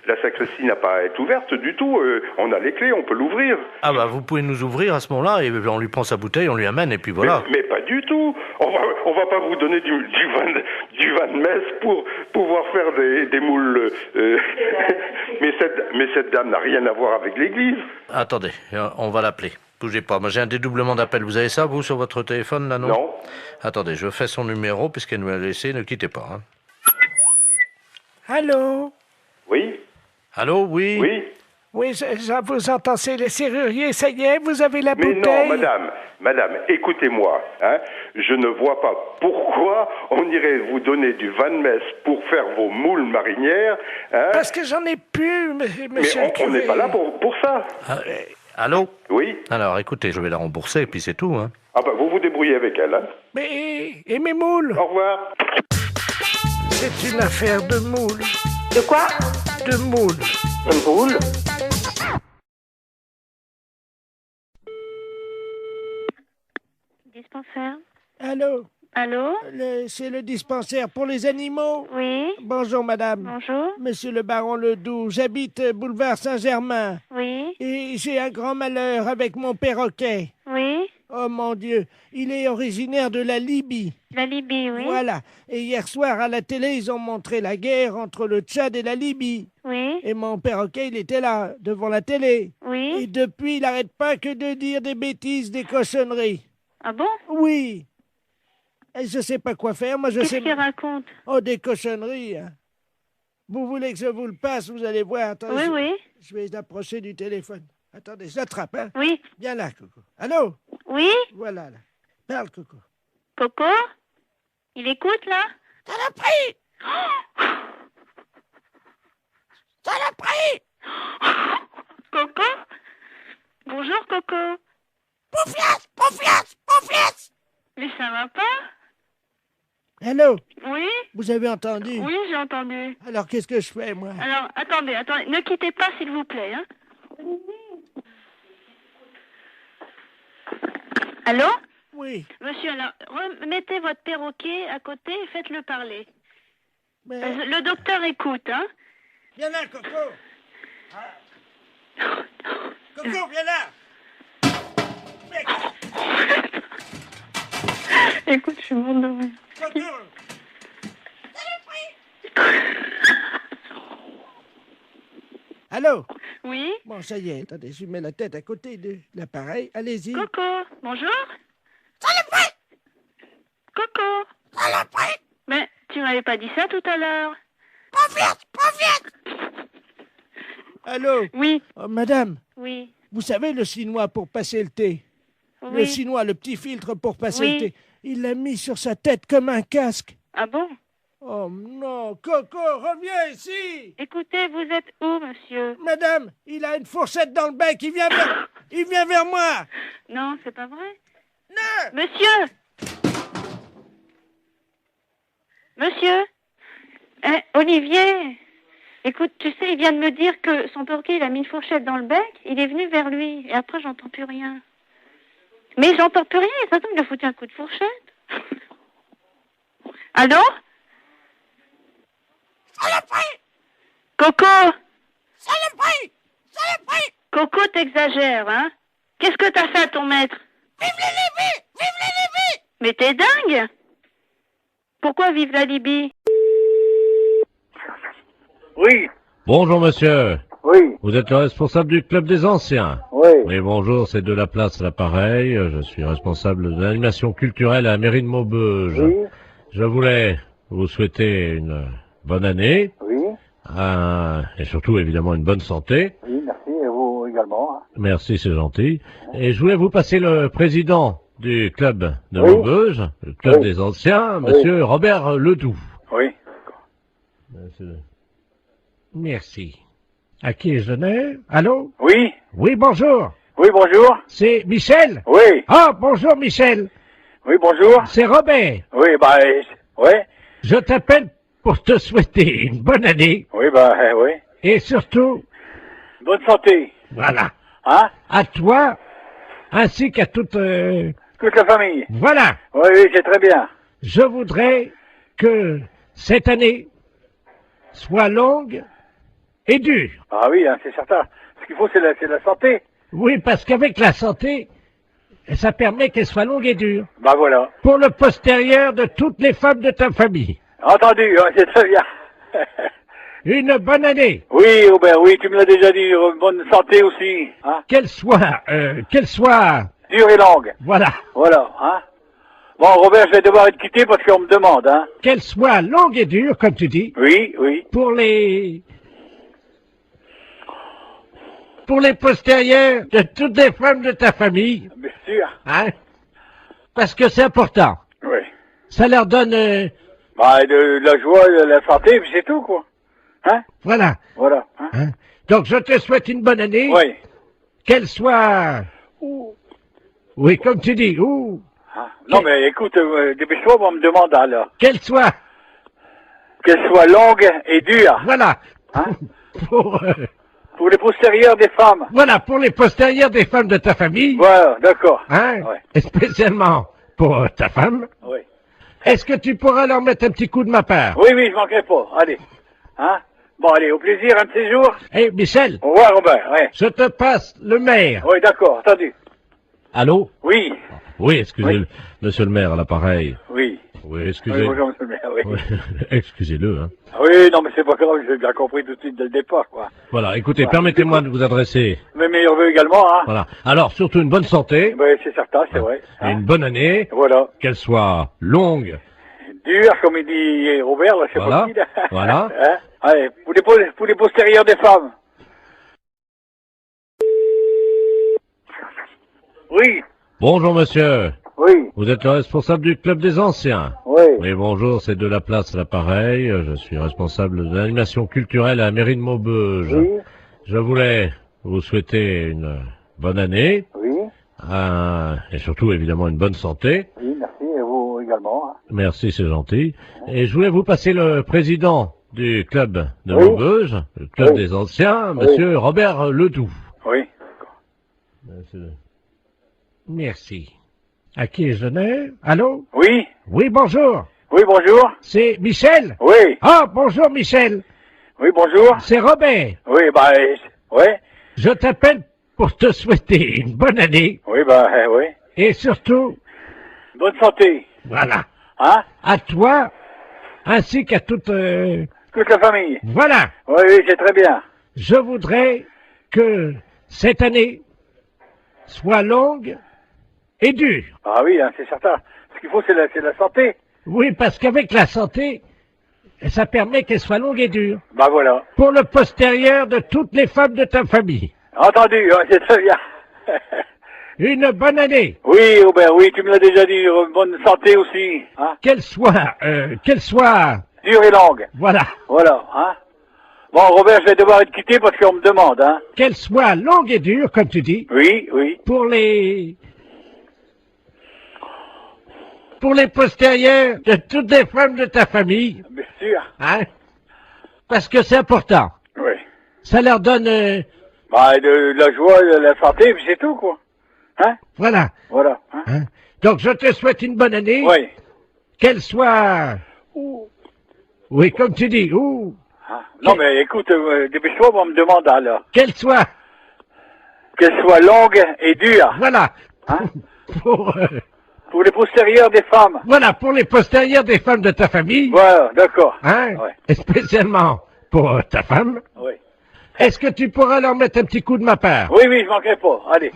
la sacristie n'a pas à être ouverte du tout. On a les clés, on peut l'ouvrir. Ah bah, vous pouvez nous ouvrir à ce moment-là, et on lui prend sa bouteille, on lui amène, et puis voilà. Mais pas du tout. On va pas vous donner du vin de messe pour pouvoir faire des moules. Mais cette dame n'a rien à voir avec l'église. Attendez, on va l'appeler. Bougez pas, moi j'ai un dédoublement d'appel. Vous avez ça, vous, sur votre téléphone, là, non? Non. Attendez, je fais son numéro, puisqu'elle nous l'a laissé, ne quittez pas. Hein. Allô? Oui? Allô, oui? Oui? Oui, je vous entends, c'est les serruriers, ça y est, vous avez la Mais bouteille? non, madame, écoutez-moi, hein, je ne vois pas pourquoi on irait vous donner du vin de messe pour faire vos moules marinières. Hein. Parce que j'en ai plus, monsieur Mais le curé. on n'est pas là pour ça. Allô? Oui? Alors, écoutez, je vais la rembourser, et puis c'est tout, hein. Ah bah, vous vous débrouillez avec elle, hein. Mais, et mes moules? Au revoir. C'est une affaire de moules. De quoi? De moules. De moules? Dispensaire. Allô? Allô? C'est le dispensaire pour les animaux? Oui. Bonjour, madame. Bonjour. Monsieur le baron Ledoux, j'habite boulevard Saint-Germain. Oui. Et j'ai un grand malheur avec mon perroquet. Oui. Oh mon Dieu, il est originaire de la Libye. La Libye, oui. Voilà. Et hier soir, à la télé, ils ont montré la guerre entre le Tchad et la Libye. Oui. Et mon perroquet, il était là, devant la télé. Oui. Et depuis, il n'arrête pas que de dire des bêtises, des cochonneries. Ah bon? Oui. Et je sais pas quoi faire, moi je sais... Qu'est-ce qu'il raconte? Oh, des cochonneries. Hein. Vous voulez que je vous le passe, vous allez voir. Attendez, Oui. Je vais l'approcher du téléphone. Attendez, je l'attrape, hein. Oui. Viens là, Coco. Allô? Oui. Voilà, là. Parle, Coco. Coco? Il écoute, là? T'en as pris? Saloperie! Coco? Bonjour, Coco. Poufias! Poufias! Poufias! Mais ça va pas? Allô? Oui? Vous avez entendu? Oui, j'ai entendu. Alors, qu'est-ce que je fais, moi? Alors, attendez, ne quittez pas, s'il vous plaît, hein. Allô? Oui. Monsieur, alors, remettez votre perroquet à côté et faites-le parler. Mais... Le docteur écoute, hein. Viens là, Coco! Coco, viens là! Écoute, je suis morte de rire. Coco! Allô? Oui? Bon, ça y est, attendez, je mets la tête à côté de l'appareil. Allez-y. Coco, bonjour? Saloperie! Coco? Saloperie! Mais tu m'avais pas dit ça tout à l'heure. Poufias! Poufias! Allô? Oui. Oh, madame, Oui. vous savez le chinois pour passer le thé? Oui. Le chinois, le petit filtre pour passer Oui. le thé. Il l'a mis sur sa tête comme un casque. Ah bon? Oh non, Coco, reviens ici! Écoutez, vous êtes où, monsieur? Madame, il a une fourchette dans le bec, il vient vers moi! Non, c'est pas vrai. Non! Monsieur! Monsieur? Olivier? Écoute, tu sais, il vient de me dire que son perroquet, il a mis une fourchette dans le bec, il est venu vers lui, et après, j'entends plus rien. Mais j'entends plus rien, et pourtant, il a foutu un coup de fourchette. Allô? Saloperie! Coco! Saloperie! Saloperie! Coco, t'exagères, hein? Qu'est-ce que t'as fait à ton maître? Vive la Libye! Vive la Libye! Mais t'es dingue! Pourquoi vive la Libye? Oui. Bonjour monsieur. Oui. Vous êtes le responsable du club des anciens? Oui. Oui, bonjour, c'est de la place à l'appareil. Je suis responsable de l'animation culturelle à la mairie de Maubeuge. Oui. Je voulais vous souhaiter une bonne année. Oui. Et surtout, évidemment, une bonne santé. Oui, merci, et vous également. Merci, c'est gentil. Et je voulais vous passer le président du club de Oui. Maubeuge, le club Oui. des anciens, monsieur Robert Ledoux. Oui. Merci. À qui je n'ai? Allô? Oui. Oui, bonjour. Oui, bonjour. C'est Michel? Oui. Ah, bonjour Michel. Oui, bonjour. C'est Robert. Oui, bah, ouais. Je t'appelle pour te souhaiter une bonne année Oui, bah, oui. et surtout, Bonne santé. voilà, Hein? à toi ainsi qu'à toute... Toute la famille. Voilà, Oui, oui, c'est très bien. je voudrais que cette année soit longue et dure. Ah oui, hein, c'est certain. Ce qu'il faut, c'est la santé. Oui, parce qu'avec la santé, ça permet qu'elle soit longue et dure. Bah voilà. Pour le postérieur de toutes les femmes de ta famille. Entendu, hein, c'est très bien. Une bonne année. Oui, Robert, oui, tu me l'as déjà dit. Bonne santé aussi. Hein? Qu'elle soit... Dure et longue. Voilà. Voilà, hein. Bon, Robert, je vais devoir être quitté parce qu'on me demande, hein. Qu'elle soit longue et dure, comme tu dis. Oui, oui. Pour les postérieurs de toutes les femmes de ta famille. Bien sûr. Hein? Parce que c'est important. Oui. Ça leur donne... Bah, de la joie, de la santé, puis c'est tout, quoi. Hein? Voilà. Voilà. Hein? Hein? Donc, je te souhaite une bonne année. Oui. Qu'elle soit... Oui, comme tu dis. Hein? Non, mais écoute, dépêche-toi, on me demande, alors. Qu'elle soit... Qu'elle soit longue et dure. Voilà. Hein? Pour les postérieurs des femmes. Voilà, pour les postérieurs des femmes de ta famille. Voilà, d'accord. Hein? Ouais. Et spécialement pour ta femme. Oui. Est-ce que tu pourras leur mettre un petit coup de ma part? Oui, oui, je manquerai pas. Allez. Hein? Bon, allez, au plaisir, un de ces jours. Eh, Michel. Au revoir, Robert, ouais. Je te passe le maire. Oui, d'accord, entendu. Allô? Oui. Oui, excusez-le. Monsieur le maire, à l'appareil. Oui. Oui, excusez. Oui, bonjour, monsieur le maire, oui. Oui, excusez-le, hein. Oui, non, mais c'est pas grave, j'ai bien compris tout de suite dès le départ, quoi. Voilà, écoutez, Ouais. permettez-moi de vous adresser. Mes meilleurs vœux également, hein. Voilà. Alors, surtout une bonne santé. Oui, c'est certain, c'est vrai. Et une bonne année. Voilà. Qu'elle soit longue. Dur, comme il dit Robert, là, c'est Voilà. pas qui, là. Voilà. Hein? Allez, pour les postérieurs des femmes. Oui. Bonjour, monsieur. Oui. Vous êtes le responsable du club des anciens? Oui. Oui, bonjour, c'est de la place à l'appareil. Je suis responsable de l'animation culturelle à la mairie de Maubeuge. Oui. Je voulais vous souhaiter une bonne année. Oui. Et surtout, évidemment, une bonne santé. Oui, merci. Et vous également. Hein. Merci, c'est gentil. Et je voulais vous passer le président du club de Oui. Maubeuge, le club Oui. des anciens, monsieur Robert Ledoux. Oui. Merci. À qui je n'ai? Allô? Oui. Oui, bonjour. Oui, bonjour. C'est Michel? Oui. Ah, bonjour Michel. Oui, bonjour. C'est Robert. Oui, bah, ouais. Je t'appelle pour te souhaiter une bonne année Oui, bah, oui. et surtout, Bonne santé. voilà, Hein? à toi ainsi qu'à toute... Toute la famille. Voilà, Oui, oui, c'est très bien. je voudrais que cette année soit longue et dure. Ah oui, hein, c'est certain. Ce qu'il faut, c'est la santé. Oui, parce qu'avec la santé, ça permet qu'elle soit longue et dure. Bah voilà. Pour le postérieur de toutes les femmes de ta famille. Entendu, hein, c'est très bien. Une bonne année. Oui, Robert, oui, tu me l'as déjà dit. Bonne santé aussi. Hein? Qu'elle soit... Dure et longue. Voilà. Voilà, hein. Bon, Robert, je vais devoir être quitté parce qu'on me demande, hein. Qu'elle soit longue et dure, comme tu dis. Oui, oui. Pour les postérieurs de toutes les femmes de ta famille. Bien sûr. Hein? Parce que c'est important. Oui. Ça leur donne... Bah, de la joie, de la santé, puis c'est tout, quoi. Hein? Voilà. Voilà. Hein? Hein? Donc, je te souhaite une bonne année. Oui. Qu'elle soit... Oui, comme tu dis. Hein? Non, mais écoute, dépêche-toi, on me demande alors. Qu'elle soit... Qu'elle soit longue et dure. Voilà. Hein? Pour les postérieurs des femmes. Voilà, pour les postérieurs des femmes de ta famille. Voilà, d'accord. Hein? Ouais. Et spécialement pour ta femme. Oui. Est-ce que tu pourras leur mettre un petit coup de ma part? Oui, oui, je manquerai pas. Allez.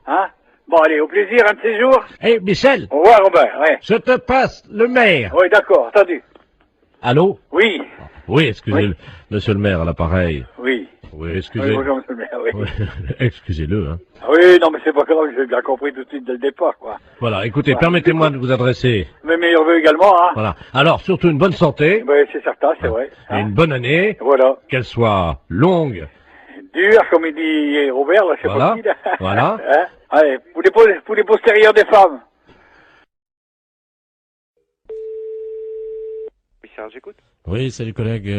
Hein? Bon, allez, au plaisir, un de ces jours. Eh, Michel. Au revoir, Robert, ouais. Je te passe le maire. Oui, d'accord, entendu. Allô? Oui. Oui, excusez-le, monsieur le maire à l'appareil. Oui. Oui, excusez. Oui, bonjour, monsieur le maire, oui. Oui, excusez-le, hein. Oui, non, mais c'est pas grave, j'ai bien compris tout de suite dès le départ, quoi. Voilà, écoutez, Ouais. permettez-moi de vous adresser. Mes meilleurs vœux également, hein. Voilà. Alors, surtout une bonne santé. Oui, c'est certain, c'est vrai. Et une bonne année. Voilà. Qu'elle soit longue. Dur, comme il dit Robert, là, c'est Voilà. pas qui, là. Voilà. Hein? Allez, pour les postérieurs des femmes. Oui, Serge, j'écoute. Oui, salut collègue.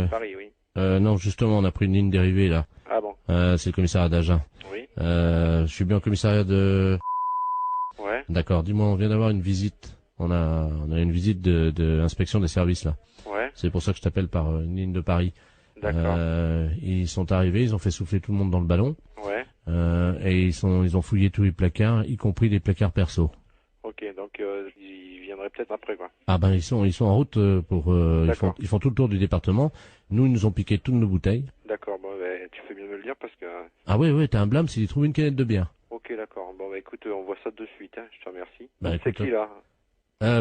Paris, oui. Non, justement, on a pris une ligne dérivée, là. Ah bon. C'est le commissariat d'Agen. Oui. Je suis bien au commissariat de... Ouais. D'accord, dis-moi, on vient d'avoir une visite. On a une visite de inspection des services, là. Ouais. C'est pour ça que je t'appelle par une ligne de Paris. D'accord. Ils sont arrivés, ils ont fait souffler tout le monde dans le ballon. Ouais. Et ils ont fouillé tous les placards, y compris les placards perso. Ok, donc ils viendraient peut-être après, quoi. Ah ben ils sont en route pour ils font tout le tour du département. Nous ils nous ont piqué toutes nos bouteilles. D'accord, bon, bah, tu fais bien de me le dire parce que... Ah ouais, t'as un blâme s'ils trouvent une canette de bière. Ok, d'accord. Bon, bah écoute, on voit ça de suite, hein. Je te remercie. Bah, c'est écoute, qui, là?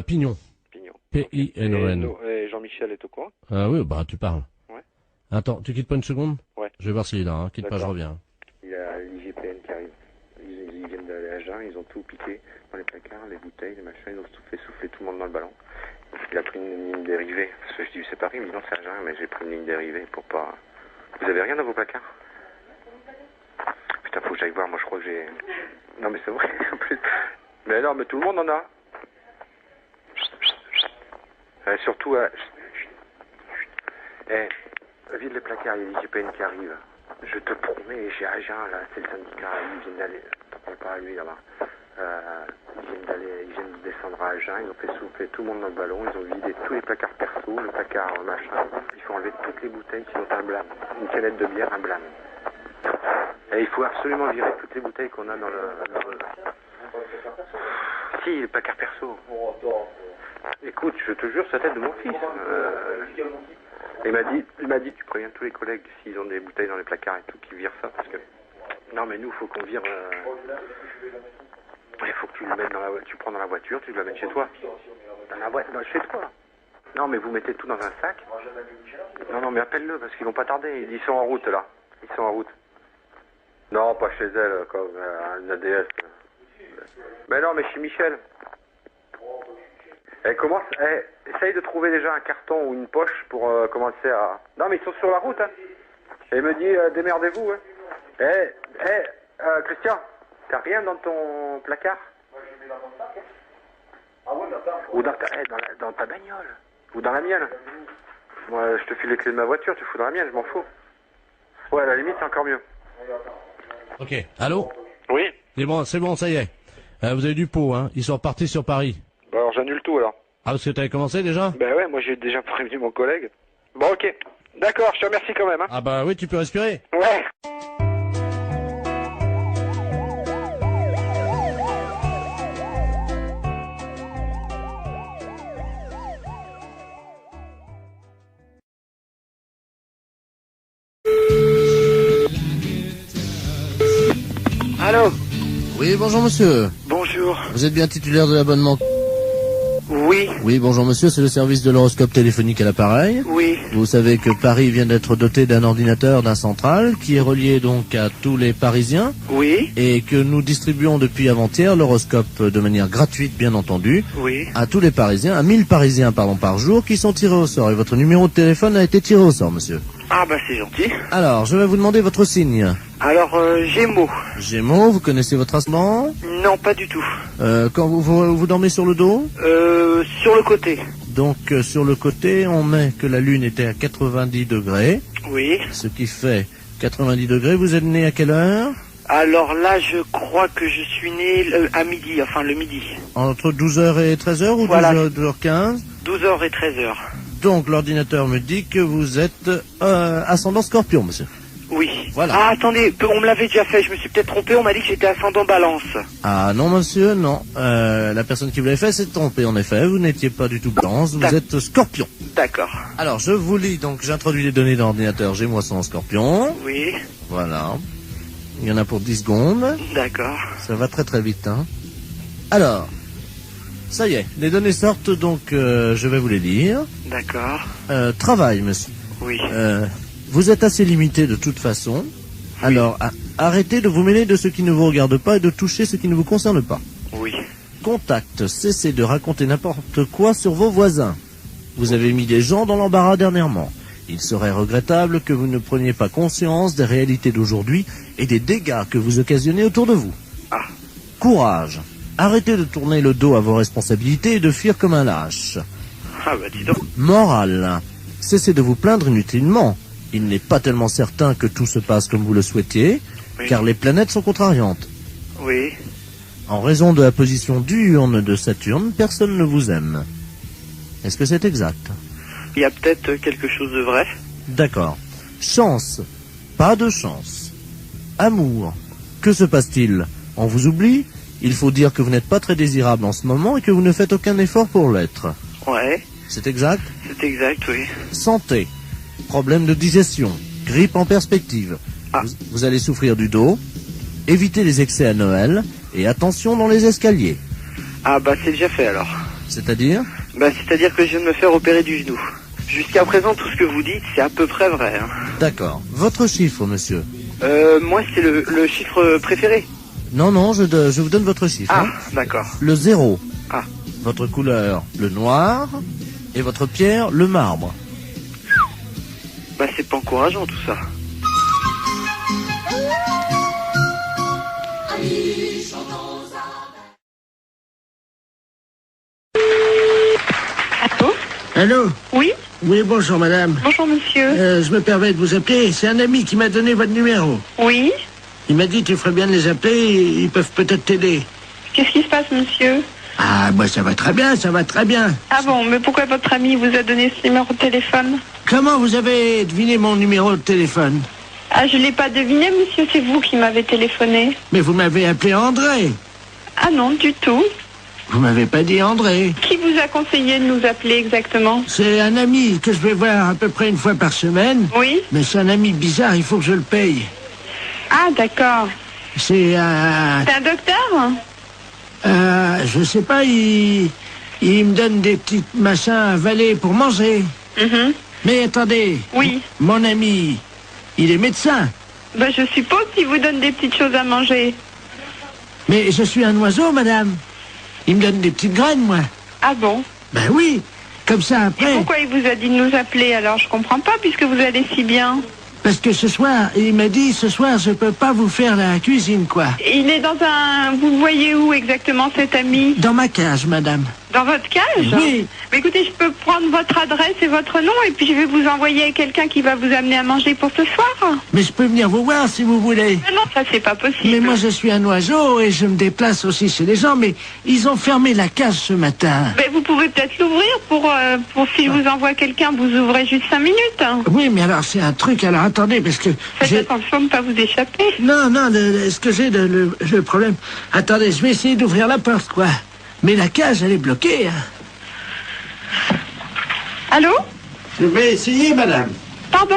Pignon. Pignon. P-I-N-O-N. Et Jean-Michel est au courant? Ah oui, bah tu parles. Ouais. Attends, tu quittes pas une seconde? Ouais. Je vais voir s'il est là, hein. Quitte pas, je D'accord. reviens. Il y a l'IGPN qui arrive. Ils viennent d'aller à Agen, ils ont tout piqué dans les placards, les bouteilles, les machins, ils ont tout fait souffler tout le monde dans le ballon. Il a pris une ligne dérivée. Parce que je dis c'est Paris, il me dit non c'est Agen, mais j'ai pris une ligne dérivée pour pas... Vous avez rien dans vos placards? Putain, faut que j'aille voir, moi je crois que j'ai... Non mais c'est vrai, en plus. Mais non, mais tout le monde en a. Surtout, vide les placards, il y a l'IGPN qui arrive. Je te promets, j'ai Agen, là, c'est le syndicat, ils viennent d'aller, t'en parles pas à lui là-bas. Ils viennent de descendre à Agen, ils ont fait souffler tout le monde dans le ballon, ils ont vidé tous les placards perso, le placard machin, il faut enlever toutes les bouteilles qui ont un blâme. Une canette de bière, un blâme. Et il faut absolument virer toutes les bouteilles qu'on a dans le... Si, le placard perso. Écoute, je te jure, c'est la tête de mon fils. Il m'a dit, tu préviens tous les collègues s'ils ont des bouteilles dans les placards et tout, qui virent ça, parce que... Non, mais nous, faut qu'on vire... Il faut que tu le mettes dans la voiture, tu prends dans la voiture, tu le mets chez toi. Dans la boîte, chez toi. Non, mais vous mettez tout dans un sac. Non, mais appelle-le, parce qu'ils vont pas tarder. Ils sont en route, là. Ils sont en route. Non, pas chez elle, comme un ADS. Mais non, mais chez Michel. Commence, essaye de trouver déjà un carton ou une poche pour commencer à... Non, mais ils sont sur la route, hein. Et il me dit, démerdez-vous, hein. Christian, t'as rien dans ton placard? Moi, je mets dans mon sac, hein. Ah ouais, ou dans ta bagnole. Ou dans la mienne. Moi, je te file les clés de ma voiture, tu fous dans la mienne, je m'en fous. Ouais, à la limite, c'est encore mieux. Ok, allô? Oui. C'est bon, ça y est. Vous avez du pot, hein. Ils sont repartis sur Paris. Bah alors, j'annule tout, alors. Ah, parce que t'avais commencé déjà? Ben ouais, moi j'ai déjà prévenu mon collègue. Bon, ok. D'accord, je te remercie quand même, hein. Ah bah oui, tu peux respirer. Ouais. Allô? Oui, bonjour monsieur. Bonjour. Vous êtes bien titulaire de l'abonnement? Oui. Oui, bonjour monsieur, c'est le service de l'horoscope téléphonique à l'appareil. Oui. Vous savez que Paris vient d'être doté d'un ordinateur, d'un central, qui est relié donc à tous les Parisiens. Oui. Et que nous distribuons depuis avant-hier l'horoscope de manière gratuite, bien entendu. Oui. À tous les Parisiens, à 1000 Parisiens, par jour, qui sont tirés au sort. Et votre numéro de téléphone a été tiré au sort, monsieur. Ah bah c'est gentil. Alors, je vais vous demander votre signe. Alors, Gémeaux. Gémeaux, vous connaissez votre ascendant? Non, pas du tout. Quand vous dormez sur le dos? Sur le côté. Donc, sur le côté, on met que la Lune était à 90 degrés. Oui. Ce qui fait 90 degrés. Vous êtes né à quelle heure? Alors là, je crois que je suis né à midi, enfin le midi. Entre 12h et 13h ou voilà. 12h15? 12h et 13h. Donc, l'ordinateur me dit que vous êtes ascendant Scorpion, monsieur. Oui. Voilà. Ah, attendez, on me l'avait déjà fait, je me suis peut-être trompé, on m'a dit que j'étais ascendant Balance. Ah non, monsieur, non. La personne qui vous l'avait fait s'est trompée, en effet. Vous n'étiez pas du tout Balance, vous êtes Scorpion. D'accord. Alors, je vous lis, donc j'introduis les données d'ordinateur Gémeaux ascendant Scorpion. Oui. Voilà. Il y en a pour 10 secondes. D'accord. Ça va très très vite, hein. Alors, ça y est, les données sortent, donc je vais vous les lire. D'accord. Travail, monsieur. Oui. Vous êtes assez limité de toute façon. Oui. Alors, arrêtez de vous mêler de ce qui ne vous regarde pas et de toucher ce qui ne vous concerne pas. Oui. Contact, cessez de raconter n'importe quoi sur vos voisins. Vous avez mis des gens dans l'embarras dernièrement. Il serait regrettable que vous ne preniez pas conscience des réalités d'aujourd'hui et des dégâts que vous occasionnez autour de vous. Ah. Courage. Arrêtez de tourner le dos à vos responsabilités et de fuir comme un lâche. Ah bah dis donc. Morale. Cessez de vous plaindre inutilement. Il n'est pas tellement certain que tout se passe comme vous le souhaitiez, oui. Car les planètes sont contrariantes. Oui. En raison de la position diurne de Saturne, personne ne vous aime. Est-ce que c'est exact? Il y a peut-être quelque chose de vrai. D'accord. Chance. Pas de chance. Amour. Que se passe-t-il? On vous oublie? Il faut dire que vous n'êtes pas très désirable en ce moment et que vous ne faites aucun effort pour l'être. Ouais. C'est exact? C'est exact, oui. Santé. Problème de digestion. Grippe en perspective. Ah. Vous allez souffrir du dos. Évitez les excès à Noël. Et attention dans les escaliers. Ah bah c'est déjà fait alors. C'est-à-dire? Bah c'est-à-dire que je viens de me faire opérer du genou. Jusqu'à présent, tout ce que vous dites, c'est à peu près vrai. Hein. D'accord. Votre chiffre, monsieur? Moi, c'est le chiffre préféré. Non, je vous donne votre chiffre. Ah, hein. D'accord. Le 0. Ah. Votre couleur, le noir. Et votre pierre, le marbre. Bah, c'est pas encourageant, tout ça. Allô? Allô? Oui? Oui, bonjour madame. Bonjour monsieur. Je me permets de vous appeler. C'est un ami qui m'a donné votre numéro. Oui? Il m'a dit tu ferais bien de les appeler, ils peuvent peut-être t'aider. Qu'est-ce qui se passe monsieur? Ah, moi ça va très bien, ça va très bien. Ah bon, mais pourquoi votre ami vous a donné ce numéro de téléphone? Comment vous avez deviné mon numéro de téléphone? Ah, je l'ai pas deviné monsieur, c'est vous qui m'avez téléphoné. Mais vous m'avez appelé André. Ah non, du tout. Vous m'avez pas dit André. Qui vous a conseillé de nous appeler exactement? C'est un ami que je vais voir à peu près une fois par semaine. Oui? Mais c'est un ami bizarre, il faut que je le paye. Ah, d'accord. C'est un... C'est un docteur? Je sais pas, il me donne des petits machins à avaler pour manger. Mais attendez. Oui. Mon ami, il est médecin. Ben, je suppose qu'il vous donne des petites choses à manger. Mais je suis un oiseau, madame. Il me donne des petites graines, moi. Ah bon? Ben oui. Comme ça, après... Et pourquoi il vous a dit de nous appeler alors? Je comprends pas, puisque vous allez si bien. Parce que ce soir, il m'a dit, ce soir, je peux pas vous faire la cuisine, quoi. Il est dans un... Vous le voyez où exactement, cet ami? Dans ma cage, madame. Dans votre cage? Oui. Mais écoutez, je peux prendre votre adresse et votre nom, et puis je vais vous envoyer quelqu'un qui va vous amener à manger pour ce soir. Mais je peux venir vous voir si vous voulez. Mais non, ça c'est pas possible. Mais moi je suis un oiseau et je me déplace aussi chez les gens, mais ils ont fermé la cage ce matin. Mais vous pouvez peut-être l'ouvrir pour si je vous envoie quelqu'un, vous ouvrez juste 5 minutes. Oui, mais alors c'est un truc, alors attendez, parce que... Faites attention de ne pas vous échapper. Non, ce que j'ai le problème... Attendez, je vais essayer d'ouvrir la porte, quoi. Mais la cage, elle est bloquée, hein. Allô? Je vais essayer, madame. Pardon?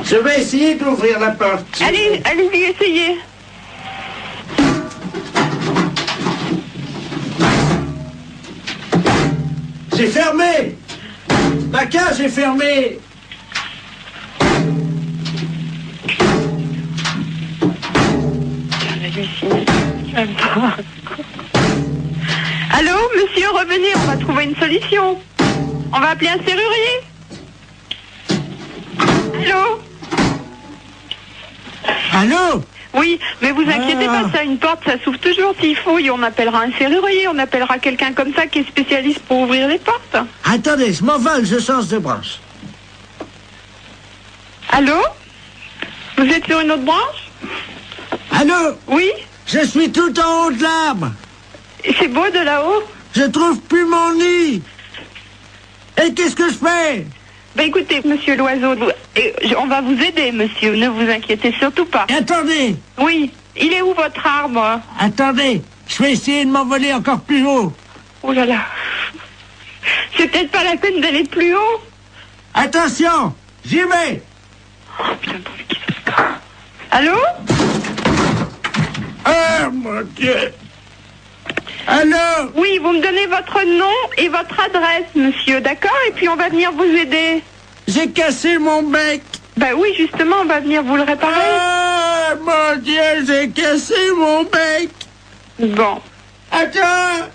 Je vais essayer d'ouvrir la porte. Allez-y, essayez. C'est fermé. La cage est fermée. Allô, monsieur, revenez, on va trouver une solution. On va appeler un serrurier. Allô? Allô? Oui, mais vous inquiétez pas, ça, une porte, ça s'ouvre toujours s'il faut, et on appellera un serrurier, on appellera quelqu'un comme ça qui est spécialiste pour ouvrir les portes. Attendez, je m'envole, je change de branche. Allô? Vous êtes sur une autre branche? Allô? Oui? Je suis tout en haut de l'arbre. C'est beau de là-haut? Je trouve plus mon nid. Et qu'est-ce que je fais? Ben écoutez, monsieur l'oiseau, on va vous aider, monsieur, ne vous inquiétez surtout pas. Attendez. Oui, il est où votre arbre? Attendez, je vais essayer de m'envoler encore plus haut. Oh là là. C'est peut-être pas la peine d'aller plus haut. Attention, j'y vais. Oh putain, qu'est-ce que c'est ça? Allô? Oh mon Dieu. Allô? Oui, vous me donnez votre nom et votre adresse, monsieur, d'accord? Et puis on va venir vous aider. J'ai cassé mon bec. Ben oui, justement, on va venir vous le réparer. Oh mon Dieu, j'ai cassé mon bec. Bon. Attends.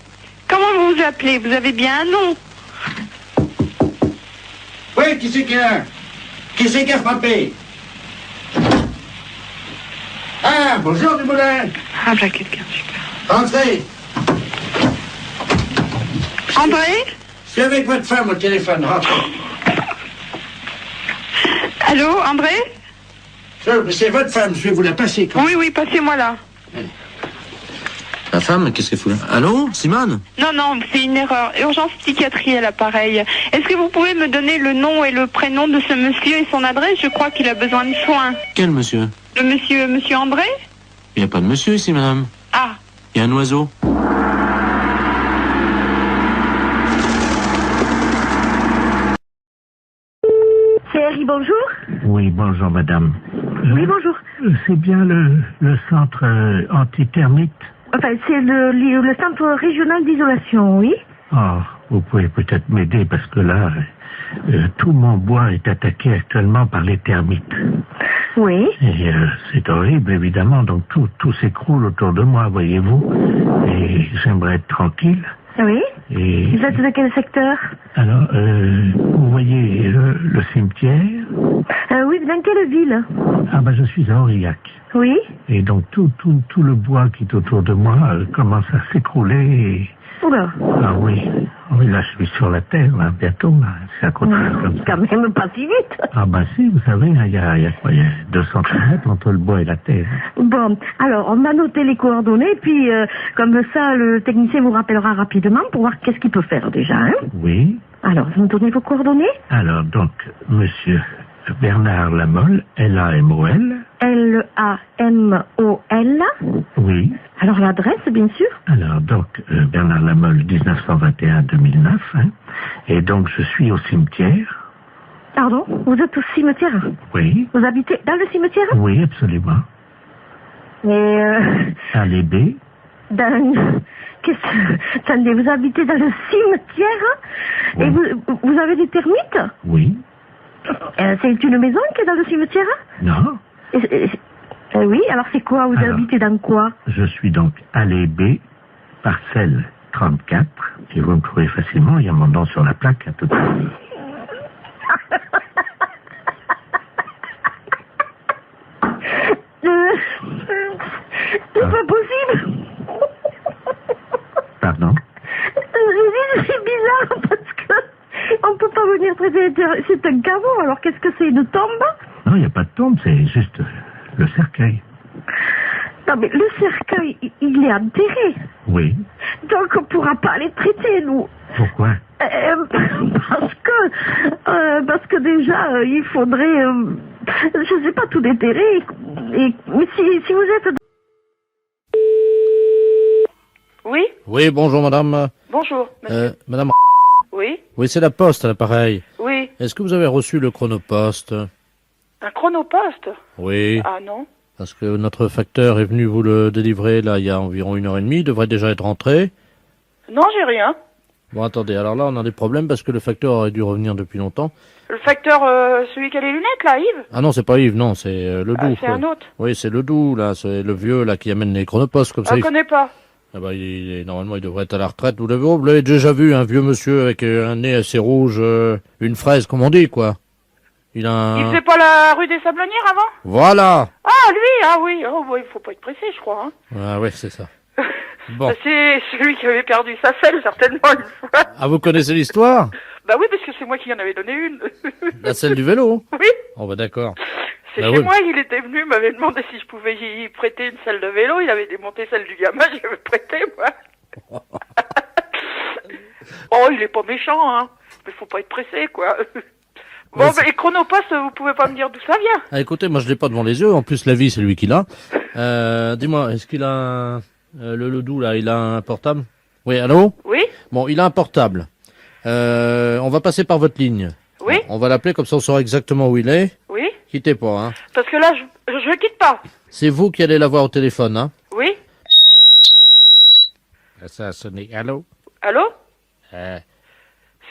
Comment vous vous appelez? Vous avez bien un nom? Oui, qui c'est qui a? Qui c'est qui a frappé? Ah, bonjour du moulin. Ah, ben quelqu'un, super. Entrez. André? Je suis avec votre femme au téléphone, rentrez. Allô, André? C'est votre femme, je vais vous la passer. Quand oui, oui, passez-moi là. La femme, qu'est-ce qu'elle fout là? Allô, Simone? Non, c'est une erreur. Urgence psychiatrie à l'appareil. Est-ce que vous pouvez me donner le nom et le prénom de ce monsieur et son adresse? Je crois qu'il a besoin de soins. Quel monsieur? Le monsieur André? Il n'y a pas de monsieur ici, madame. Ah. Il y a un oiseau. CRI, bonjour. Oui, bonjour madame. Oui, bonjour. C'est bien le centre antithermite? Enfin, c'est le centre régional d'isolation, oui. Oh, vous pouvez peut-être m'aider parce que là, tout mon bois est attaqué actuellement par les termites. Oui. Et c'est horrible, évidemment, donc tout s'écroule autour de moi, voyez-vous. Et j'aimerais être tranquille. Oui. Et... Vous êtes de quel secteur? Alors, vous voyez le cimetière? Oui, dans quelle ville? Ah ben, je suis à Aurillac. Oui. Et donc, tout le bois qui est autour de moi commence à s'écrouler et... Oula. Ah oui. Oui, là, je suis sur la terre, là, bientôt, là. C'est à côté comme ça. Quand même pas si vite. Ah ben si, vous savez, il y a quoi? Il y a 200 mètres entre le bois et la terre. Bon, alors, on a noté les coordonnées, puis comme ça, le technicien vous rappellera rapidement pour voir qu'est-ce qu'il peut faire déjà, hein? Oui. Alors, vous me donnez vos coordonnées? Alors, donc, monsieur Bernard Lamolle, L-A-M-O-L. L-A-M-O-L. Oui. Alors, l'adresse, bien sûr? Alors, donc, Bernard Lamolle, 1921-2009, hein. Et donc, je suis au cimetière. Pardon? Vous êtes au cimetière? Oui. Vous habitez dans le cimetière? Oui, absolument. Et à l'Ébé. Attendez, vous habitez dans le cimetière? Oui. Et vous avez des termites? Oui. C'est une maison qui est dans le cimetière? Non. Oui, alors c'est quoi? Vous Alors. habitez dans quoi? Je suis donc allée B, parcelle 34, et vous me trouvez facilement, il y a mon nom sur la plaque à tout à l'heure. C'est pas possible. Pardon? C'est bizarre parce que on peut pas venir traiter. C'est un caveau, alors qu'est-ce que c'est, une tombe? Non, il n'y a pas de tombe, c'est juste le cercueil. Non mais le cercueil, il est enterré. Oui. Donc on pourra pas les traiter, nous. Pourquoi? Parce que déjà, il faudrait, je sais pas, tout déterrer. Mais si vous êtes... Oui, Oui, bonjour madame. bonjour. monsieur. Madame. Oui, Oui, c'est la poste à l'appareil. oui. Est-ce que vous avez reçu le chronopost? Un chronopost? Oui. Ah non. Parce que notre facteur est venu vous le délivrer là il y a environ 1h30, il devrait déjà être rentré. Non, j'ai rien. Bon, attendez, alors là on a des problèmes parce que le facteur aurait dû revenir depuis longtemps. Le facteur, celui qui a les lunettes, là, Yves? Ah non, c'est pas Yves, non, c'est le Ah, doux. c'est un autre. Oui, c'est le doux, là, c'est le vieux là qui amène les chronopostes comme ça. Je connais pas. Ah bah, normalement, il devrait être à la retraite. Vous l'avez déjà vu, un vieux monsieur avec un nez assez rouge, une fraise, comme on dit, quoi. Il a un... Il faisait pas la rue des Sablonnières avant? Voilà. Ah, lui, ah oui. Oh, bah, il faut pas être pressé, je crois. Hein. Ah ouais, c'est ça. Bon. C'est celui qui avait perdu sa selle, certainement, une fois. Ah, vous connaissez l'histoire? Bah oui, parce que c'est moi qui en avais donné une. La selle du vélo? Oui. Oh bah d'accord. C'est Bah chez oui. moi, il était venu, m'avait demandé si je pouvais y prêter une selle de vélo. Il avait démonté celle du gamin, j'y avais prêté, moi. Oh, il est pas méchant, hein. Mais faut pas être pressé, quoi. Bon, Ouais, bah, et Chronopost, vous pouvez pas me dire d'où ça vient? Ah, écoutez, moi je l'ai pas devant les yeux. En plus, la vie, c'est lui qui l'a. Dis-moi, est-ce qu'il a le doux là, il a un portable? Oui, allô? Oui? Bon, il a un portable. On va passer par votre ligne. Oui? On va l'appeler comme ça, on saura exactement où il est. Oui? Quittez pas, hein. Parce que là, je quitte pas. C'est vous qui allez l'avoir au téléphone, hein. Oui? Ça a sonné. Allô? Allô? Euh,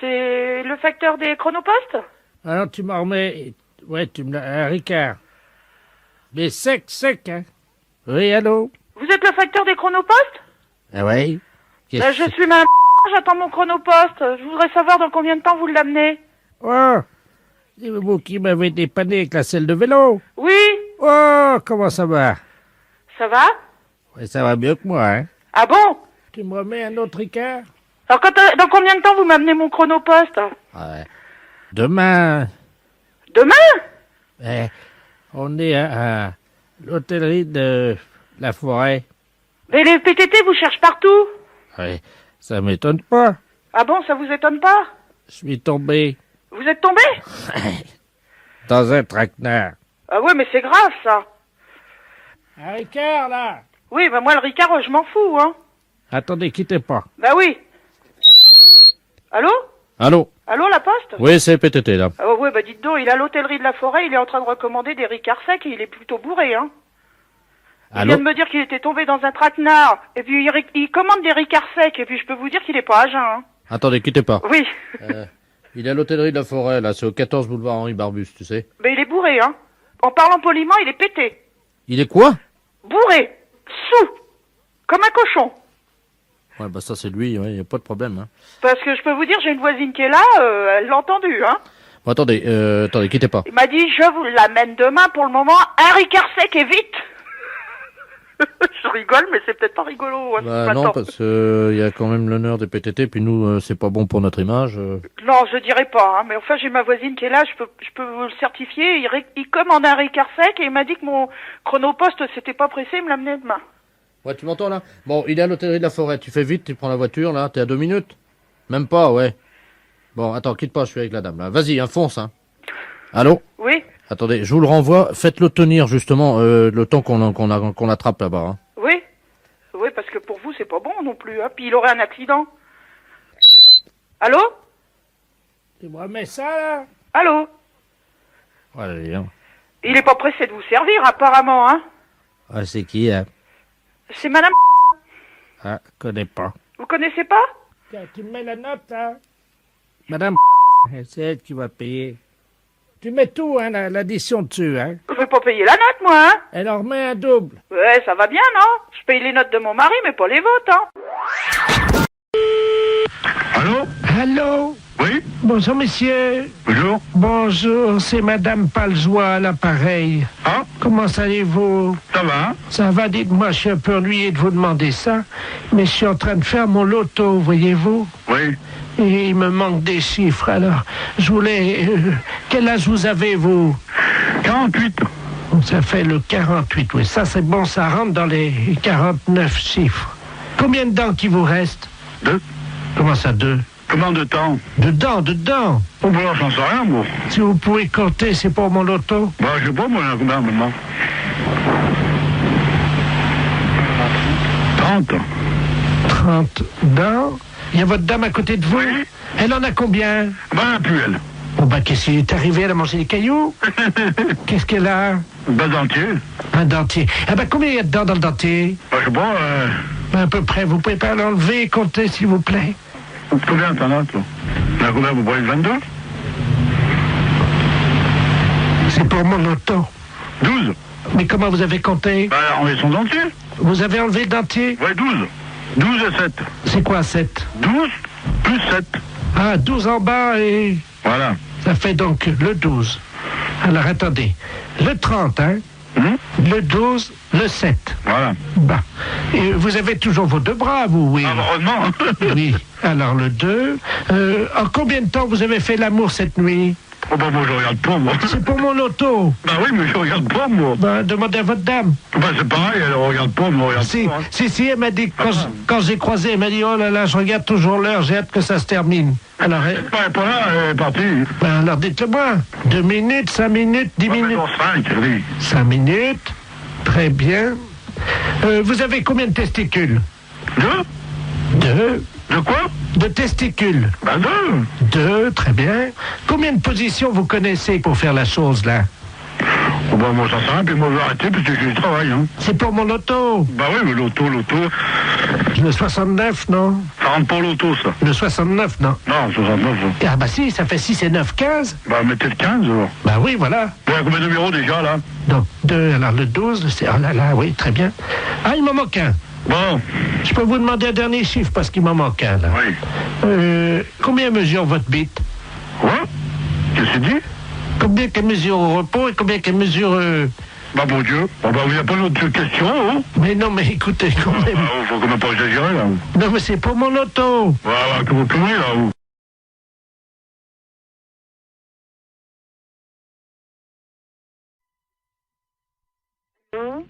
C'est le facteur des Chronopost? alors, tu m'en remets... Ouais, tu me l'as... Ricard. Mais sec, hein? Oui, allô? Vous êtes le facteur des Chronopost? Ah ouais? Bah, je suis ma j'attends mon Chronopost. Je voudrais savoir dans combien de temps vous l'amenez. Oh! C'est vous qui m'avez dépanné avec la selle de vélo? Oui? Oh, comment ça va? Ça va? Ouais, ça va mieux que moi, hein? Ah bon? Tu me remets un autre Ricard? Alors, dans combien de temps vous m'amenez mon Chronopost? Ouais. Demain, Demain? on est à l'hôtellerie de la forêt. Mais les PTT vous cherchent partout. Ouais, ça m'étonne pas. Ah bon, ça vous étonne pas? Je suis tombé Vous êtes tombé? dans un traquenard. Ah ouais, mais c'est grave, ça. Un Ricard, là! Oui, bah moi, le Ricard, je m'en fous, hein. Attendez, quittez pas. Bah oui. Allô? Allô? Allô, la poste? Oui, c'est PTT, là. Ah ouais, bah dites donc, il est à l'hôtellerie de la forêt, il est en train de recommander des Ricards secs et il est plutôt bourré, hein. Il Allô? vient de me dire qu'il était tombé dans un traquenard, et puis il commande des Ricards secs, et puis je peux vous dire qu'il est pas à jeun, hein. Attendez, quittez pas. Oui. Il est à l'hôtellerie de la forêt, là, c'est au 14 boulevard Henri Barbus, tu sais. Mais il est bourré, hein. En parlant poliment, il est pété. Il est quoi? Bourré. Sous. Comme un cochon. Ouais, bah ça c'est lui, ouais, y a pas de problème, hein. Parce que je peux vous dire, j'ai une voisine qui est là, elle l'a entendu, hein. Bon, attendez, quittez pas. Il m'a dit, je vous l'amène demain pour le moment, un Ricard sec et vite. Je rigole, mais c'est peut-être pas rigolo. Hein, Bah non, parce que y a quand même l'honneur des PTT, puis nous, c'est pas bon pour notre image. Non, je dirais pas, hein, mais enfin j'ai ma voisine qui est là, je peux vous le certifier. Il commande un Ricard sec et il m'a dit que mon chronopost s'était pas pressé, il me l'amenait demain. Ouais, tu m'entends là? Bon, il est à l'hôtellerie de la forêt, tu fais vite, tu prends la voiture là, t'es à 2 minutes? Même pas, ouais. Bon, attends, quitte pas, je suis avec la dame là. Vas-y, fonce, hein. Allô? Oui? Attendez, je vous le renvoie, faites-le tenir justement le temps qu'on l'attrape là-bas, hein. Oui? Oui, parce que pour vous c'est pas bon non plus, hein. Puis il aurait un accident. Allô? Tu me remets ça, là? Allô? Ouais, hein. Il est pas pressé de vous servir apparemment, hein. Ah, c'est qui, hein? C'est madame... Ah, connais pas. Vous connaissez pas? Tiens, tu me mets la note, là? Madame, c'est elle qui va payer. Tu mets tout, hein, l'addition dessus, hein. Je vais pas payer la note, moi, hein. Alors mets un double. Ouais, ça va bien, non? Je paye les notes de mon mari, mais pas les vôtres, hein. Allô? Allô? Oui? Bonjour, monsieur. Bonjour. Bonjour, c'est Madame Paljoie à l'appareil. Ah? Comment allez-vous? Ça va? Ça va, dites-moi, je suis un peu ennuyé de vous demander ça, mais je suis en train de faire mon loto, voyez-vous? Oui. Et il me manque des chiffres, alors je voulais... quel âge vous avez, vous? 48. Ça fait le 48, oui. Ça, c'est bon, ça rentre dans les 49 chiffres. Combien de dents qui vous reste? 2. Comment ça, 2? Combien de temps? De dents. Oh, bah, j'en sais rien, moi. Si vous pouvez compter, c'est pour mon loto. Bah, je sais pas, moi, combien maintenant? 30. 30 dents. Il y a votre dame à côté de vous? Oui. Elle en a combien? Bah, plus elle. Bon, bah, qu'est-ce qui est arrivé? Elle a mangé des cailloux? Qu'est-ce qu'elle a? Un dentier. Un dentier. Ah, bah, combien il y a de dents dans le dentier? Bah, je sais pas, À peu près. Vous pouvez pas l'enlever et compter, s'il vous plaît? Combien t'en as, toi? Là, combien vous prenez 22? C'est pour mon loto. 12. Mais comment vous avez compté? Bah, enlever son dentier. Vous avez enlevé le dentier? Ouais, 12. 12 et 7. C'est quoi 7? 12 plus 7. Ah, 12 en bas et... Voilà. Ça fait donc le 12. Alors, attendez. Le 30, hein? Le 12, le 7. Voilà. Bah. Et vous avez toujours vos deux bras, vous, oui? Heureusement. Oui. Alors, le 2. En combien de temps vous avez fait l'amour cette nuit? Oh, bah, moi, je regarde pas, moi. C'est pour mon loto. Bah oui, mais je regarde pas, moi. Bah, demandez à votre dame. Bah, c'est pareil, elle regarde pas, moi, regarde Si, pas. Hein. si, elle m'a dit, quand j'ai croisé, elle m'a dit, oh là là, je regarde toujours l'heure, j'ai hâte que ça se termine. Alors, Elle est pas là, elle est partie. Ben, alors dites-le-moi. 2 minutes, 5 minutes, 10 minutes. 5, oui. 5 minutes. Très bien. Vous avez combien de testicules? 2. De quoi? De testicules. Ben 2, très bien. Combien de positions vous connaissez pour faire la chose, là? Oh, bah, moi, ça sert à rien, puis moi, je vais arrêter, parce que j'ai du travail, hein. C'est pour mon loto. Bah oui, mais loto. Le 69, non? Ça rentre pour l'auto, ça. Le 69, non? Non, 69, ça. Ah bah si, ça fait 6 et 9, 15. Bah, mettez le 15, alors. Bah oui, voilà. Il y a combien de numéros, déjà, là? Donc, 2, alors le 12, c'est... Oh là là, oui, très bien. Ah, il m'en manque un. Bon. Je peux vous demander un dernier chiffre, parce qu'il m'en manque un, là. Oui. Combien mesure votre bite? Quoi? Qu'est-ce que tu dis? Combien qu'elle mesure au repos et combien qu'elle mesure... Bah, bon Dieu. Bon, bah, vous n'avez pas d'autres questions, hein? Mais non, mais écoutez, quand même... Faut quand même pas exagérer, là. Non, mais c'est pour mon loto. Voilà, que vous tournez, là, vous.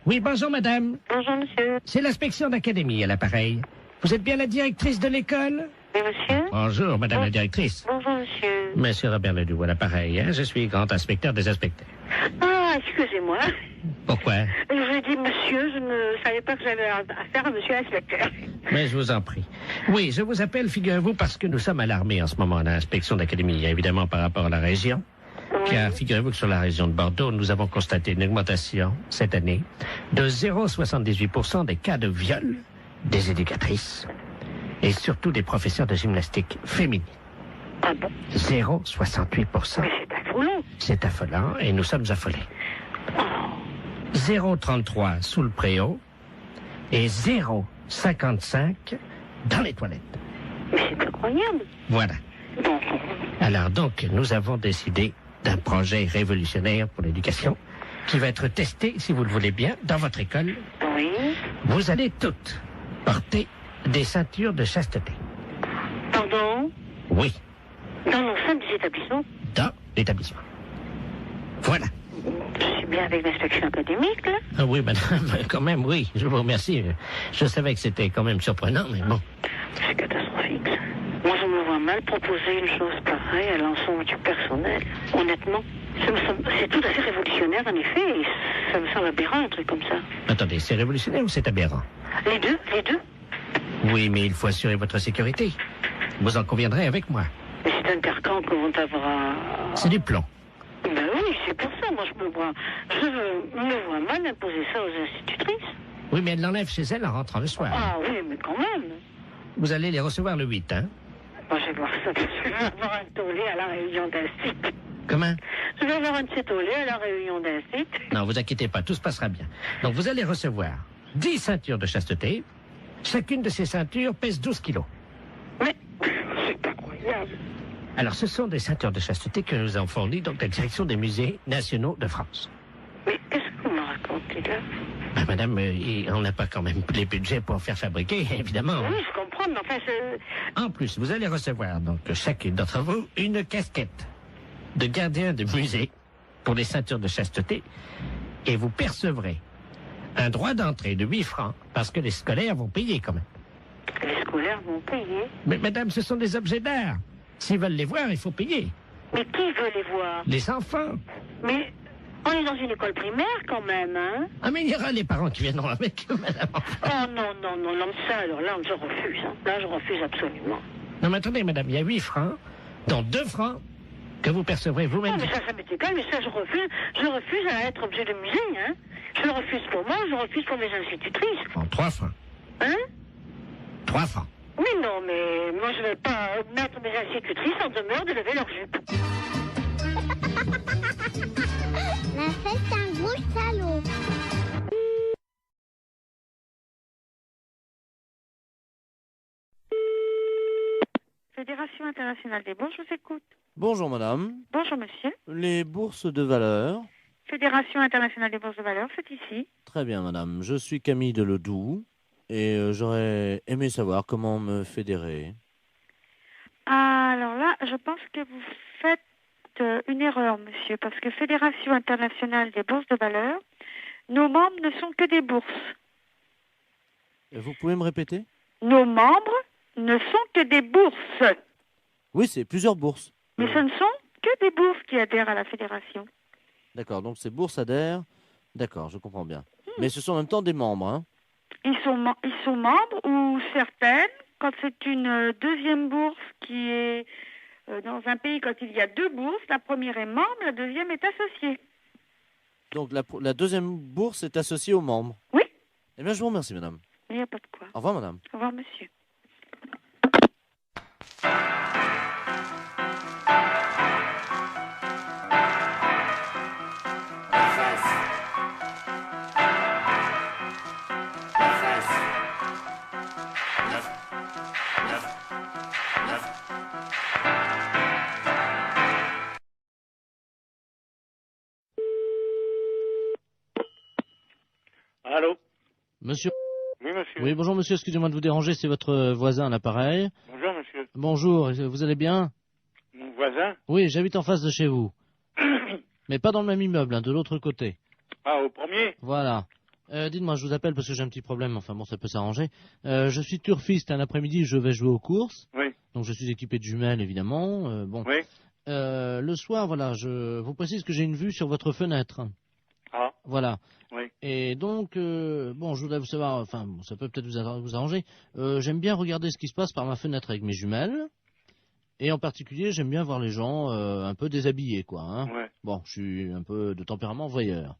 Oui, bonjour, madame. Bonjour, monsieur. C'est l'inspection d'académie à l'appareil. Vous êtes bien la directrice de l'école? Oui, monsieur. Bonjour, madame la directrice. Bonjour, monsieur. Monsieur Robert Ledoux à l'appareil, hein? Je suis grand inspecteur des inspecteurs. Ah, excusez-moi. Pourquoi? Je dis monsieur, je ne savais pas que j'avais affaire à monsieur l'inspecteur. Mais je vous en prie. Oui, je vous appelle, figurez-vous, parce que nous sommes alarmés en ce moment à l'inspection d'académie, évidemment par rapport à la région. Car figurez-vous que sur la région de Bordeaux, nous avons constaté une augmentation cette année de 0,78% des cas de viol des éducatrices et surtout des professeurs de gymnastique féminines. Ah bon? 0,68%. Mais c'est affolant. C'est affolant et nous sommes affolés. 0,33 sous le préau et 0,55 dans les toilettes. Mais c'est incroyable. Voilà. Alors donc, nous avons décidé d'un projet révolutionnaire pour l'éducation qui va être testé, si vous le voulez bien, dans votre école. Oui. Vous allez toutes porter des ceintures de chasteté. Pardon? Oui, Dans l'enceinte des établissements? dans l'établissement. Voilà. Je suis bien avec l'inspection académique, là. Ah oui, madame, quand même, oui, je vous remercie. Je savais que c'était quand même surprenant, mais bon. C'est catastrophique, ça. Moi, je me vois mal proposer une chose pareille à l'ensemble du personnel. Honnêtement, c'est tout à fait révolutionnaire, en effet, et ça me semble aberrant, un truc comme ça. Attendez, c'est révolutionnaire ou c'est aberrant? Les deux? Oui, mais il faut assurer votre sécurité. Vous en conviendrez avec moi. Mais c'est un carcan que vont avoir... C'est du plomb. Ben oui, c'est pour ça, moi, je me vois mal imposer ça aux institutrices. Oui, mais elle l'enlève chez elle en rentrant le soir. Ah oui, mais quand même. Vous allez les recevoir le 8, hein? Moi, je vais voir ça, je vais avoir un tollé à la réunion d'institut. Comment? Je vais avoir un de ces tollés à la réunion d'un site. Non, vous inquiétez pas, tout se passera bien. Donc, vous allez recevoir 10 ceintures de chasteté. Chacune de ces ceintures pèse 12 kilos. Mais c'est incroyable. Alors, ce sont des ceintures de chasteté que nous avons fournies donc la direction des musées nationaux de France. Mais qu'est-ce que vous me racontez là? Ben, madame, on n'a pas quand même les budgets pour faire fabriquer, évidemment. Oui, je comprends, mais enfin, En plus, vous allez recevoir, donc, chacune d'entre vous, une casquette de gardien de musée pour les ceintures de chasteté. Et vous percevrez un droit d'entrée de 8 francs parce que les scolaires vont payer quand même. Les scolaires vont payer? Mais madame, ce sont des objets d'art. S'ils veulent les voir, il faut payer. Mais qui veut les voir? Les enfants. Mais on est dans une école primaire quand même, hein? Ah, mais il y aura les parents qui viendront avec eux, madame. Oh non, non, non, non, ça, alors là, je refuse. Hein. Là, je refuse absolument. Non, mais attendez, madame, il y a 8 francs, dont 2 francs que vous percevrez vous-même. Non, mais ça m'est égal, mais ça, je refuse à être objet de musée, hein? Je le refuse pour moi, je le refuse pour mes institutrices. Bon, 3 francs. Hein? 3 francs. Mais non, mais moi, je ne vais pas mettre mes institutrices en demeure de lever leur jupe. La fête, c'est un gros salaud. Fédération internationale des bourses, je vous écoute. Bonjour madame. Bonjour monsieur. Les bourses de valeur. Fédération internationale des bourses de valeur, c'est ici. Très bien madame. Je suis Camille Deledoux et j'aurais aimé savoir comment me fédérer. Alors là, je pense que vous faites une erreur, monsieur, parce que Fédération internationale des bourses de valeur, nos membres ne sont que des bourses. Vous pouvez me répéter? Nos membres ne sont que des bourses. Oui, c'est plusieurs bourses. Mais ce ne sont que des bourses qui adhèrent à la fédération. D'accord, donc ces bourses adhèrent. D'accord, je comprends bien. Mais ce sont en même temps des membres, hein? Ils sont membres ou certaines, quand c'est une deuxième bourse qui est dans un pays, quand il y a 2 bourses, la première est membre, la deuxième est associée. Donc la deuxième bourse est associée aux membres? Oui. Eh bien, je vous remercie, madame. Il n'y a pas de quoi. Au revoir, madame. Au revoir, monsieur. Allô? Monsieur? Oui, monsieur. Oui, bonjour monsieur, excusez-moi de vous déranger, c'est votre voisin à l'appareil. Bonjour, monsieur. Bonjour, vous allez bien? Mon voisin? Oui, j'habite en face de chez vous. Mais pas dans le même immeuble, hein, de l'autre côté. Ah, au premier? Voilà. Dites-moi, je vous appelle parce que j'ai un petit problème, enfin bon, ça peut s'arranger. Je suis turfiste, un après-midi, je vais jouer aux courses. Oui. Donc je suis équipé de jumelles, évidemment. Bon. Oui. Le soir, voilà, je vous précise que j'ai une vue sur votre fenêtre. Ah. Voilà. Oui. Et donc, bon, je voudrais vous savoir, enfin, bon, ça peut peut-être vous arranger. J'aime bien regarder ce qui se passe par ma fenêtre avec mes jumelles. Et en particulier, j'aime bien voir les gens un peu déshabillés, quoi. Hein. Ouais. Bon, je suis un peu de tempérament voyeur.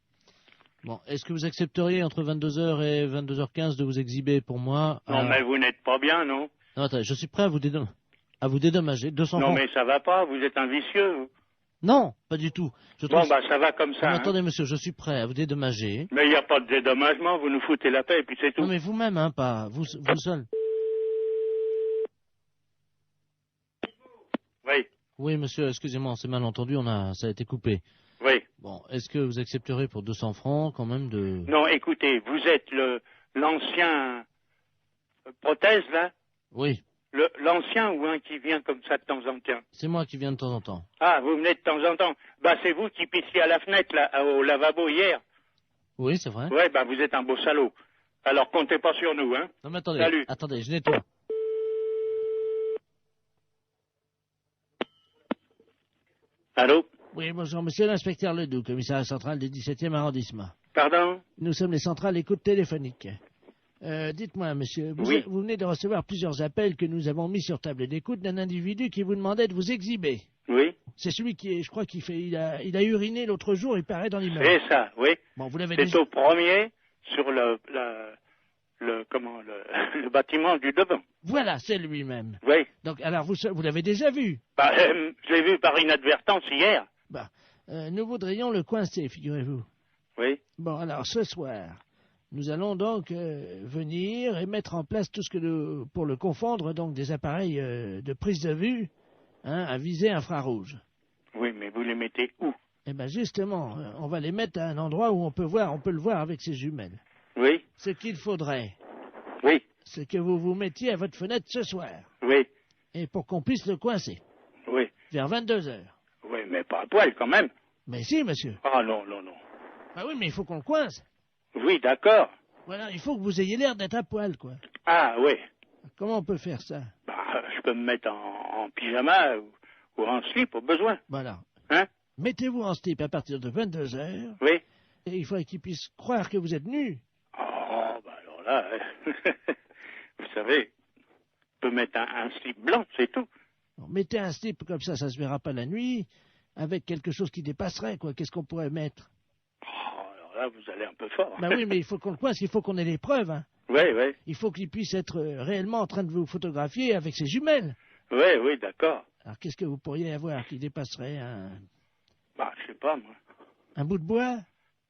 Bon, est-ce que vous accepteriez entre 22h et 22h15 de vous exhiber pour moi? Non, mais vous n'êtes pas bien, non? Non, attendez, je suis prêt à vous dédommager. 200 Non, francs. mais ça va pas, vous êtes un vicieux, vous. Non, pas du tout. Bon, bah, ça va comme ça. Non, mais hein. attendez, monsieur, je suis prêt à vous dédommager. Mais il n'y a pas de dédommagement, vous nous foutez la paix et puis c'est tout. Non, mais vous-même, hein, pas vous seul. Oui. Oui, monsieur, excusez-moi, c'est mal entendu, ça a été coupé. Oui. Bon, est-ce que vous accepterez pour 200 francs quand même de... Non, écoutez, vous êtes l'ancien prothèse, là? Oui. L'ancien ou un qui vient comme ça de temps en temps? C'est moi qui viens de temps en temps. Ah, vous venez de temps en temps. Bah, c'est vous qui pissiez à la fenêtre, là, au lavabo hier. Oui, c'est vrai. Ouais, bah, vous êtes un beau salaud. Alors, comptez pas sur nous, hein. Non, mais attendez. Salut. Attendez, je nettoie. Allô? Oui, bonjour, monsieur l'inspecteur Ledoux, commissariat central du 17e arrondissement. Pardon? Nous sommes les centrales écoute téléphonique. Dites-moi, monsieur, vous venez de recevoir plusieurs appels que nous avons mis sur table d'écoute d'un individu qui vous demandait de vous exhiber. Oui. C'est celui qui est, je crois il a uriné l'autre jour, il paraît dans l'immeuble. C'est ça, oui. Bon, vous l'avez C'est au premier, sur le bâtiment du devant. Voilà, c'est lui-même. Oui. Donc, alors, vous l'avez déjà vu? Bah, je l'ai vu par inadvertance hier. Bah, nous voudrions le coincer, figurez-vous. Oui. Bon, alors, ce soir, nous allons donc venir et mettre en place tout ce que pour le confondre, donc des appareils de prise de vue, hein, à visée infrarouge. Oui, mais vous les mettez où? Eh bien, justement, on va les mettre à un endroit où on peut le voir avec ses jumelles. Oui. Ce qu'il faudrait, oui, c'est que vous vous mettiez à votre fenêtre ce soir. Oui. Et pour qu'on puisse le coincer. Oui. Vers 22 heures. Oui, mais pas à poil quand même. Mais si, monsieur. Ah non, non, non. Ah oui, mais il faut qu'on le coince. Oui, d'accord. Voilà, il faut que vous ayez l'air d'être à poil, quoi. Ah oui. Comment on peut faire ça? Bah, je peux me mettre en pyjama ou en slip au besoin. Voilà. Hein? Mettez-vous en slip à partir de 22 heures. Oui. Et il faut qu'ils puissent croire que vous êtes nu. Oh, bah alors là, vous savez, je peux mettre un slip blanc, c'est tout. Bon, mettez un slip comme ça se verra pas la nuit, avec quelque chose qui dépasserait, quoi. Qu'est-ce qu'on pourrait mettre? Oh, alors là, vous allez un peu fort. Ben oui, mais il faut qu'on le coince, il faut qu'on ait les preuves, hein. Oui, oui. Il faut qu'il puisse être réellement en train de vous photographier avec ses jumelles. Oui, oui, d'accord. Alors qu'est-ce que vous pourriez avoir qui dépasserait un... Bah, je sais pas, moi. Un bout de bois?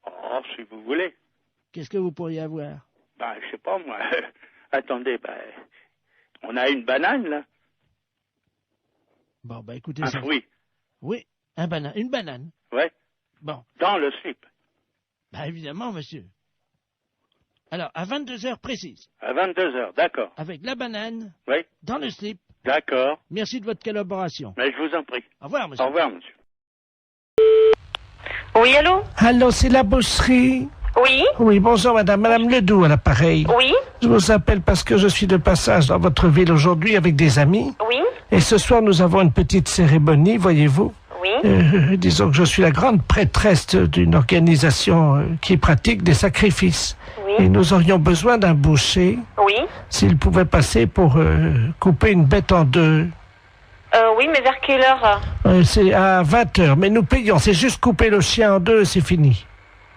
Oh, si vous voulez. Qu'est-ce que vous pourriez avoir? Bah, je sais pas, moi. Attendez, bah, on a une banane, là. Bon, bah, écoutez un ça. fruit. Oui, une banane. Ouais. Bon. Dans le slip. Bah, évidemment, monsieur. Alors, à 22 heures précises. À 22 heures, d'accord. Avec la banane. Oui. Dans le slip. D'accord. Merci de votre collaboration. Mais je vous en prie. Au revoir, monsieur. Au revoir, monsieur. Oui, allô? Allô, c'est la boucherie? Oui. Oui, bonjour, madame Ledoux à l'appareil. Oui. Je vous appelle parce que je suis de passage dans votre ville aujourd'hui avec des amis. Oui. Et ce soir, nous avons une petite cérémonie, voyez-vous. Oui. Disons que je suis la grande prêtresse d'une organisation qui pratique des sacrifices. Oui. Et nous aurions besoin d'un boucher. Oui. S'il pouvait passer pour couper une bête en deux. Oui, mais vers quelle heure? C'est à 20h, mais nous payons. C'est juste couper le chien en deux et c'est fini.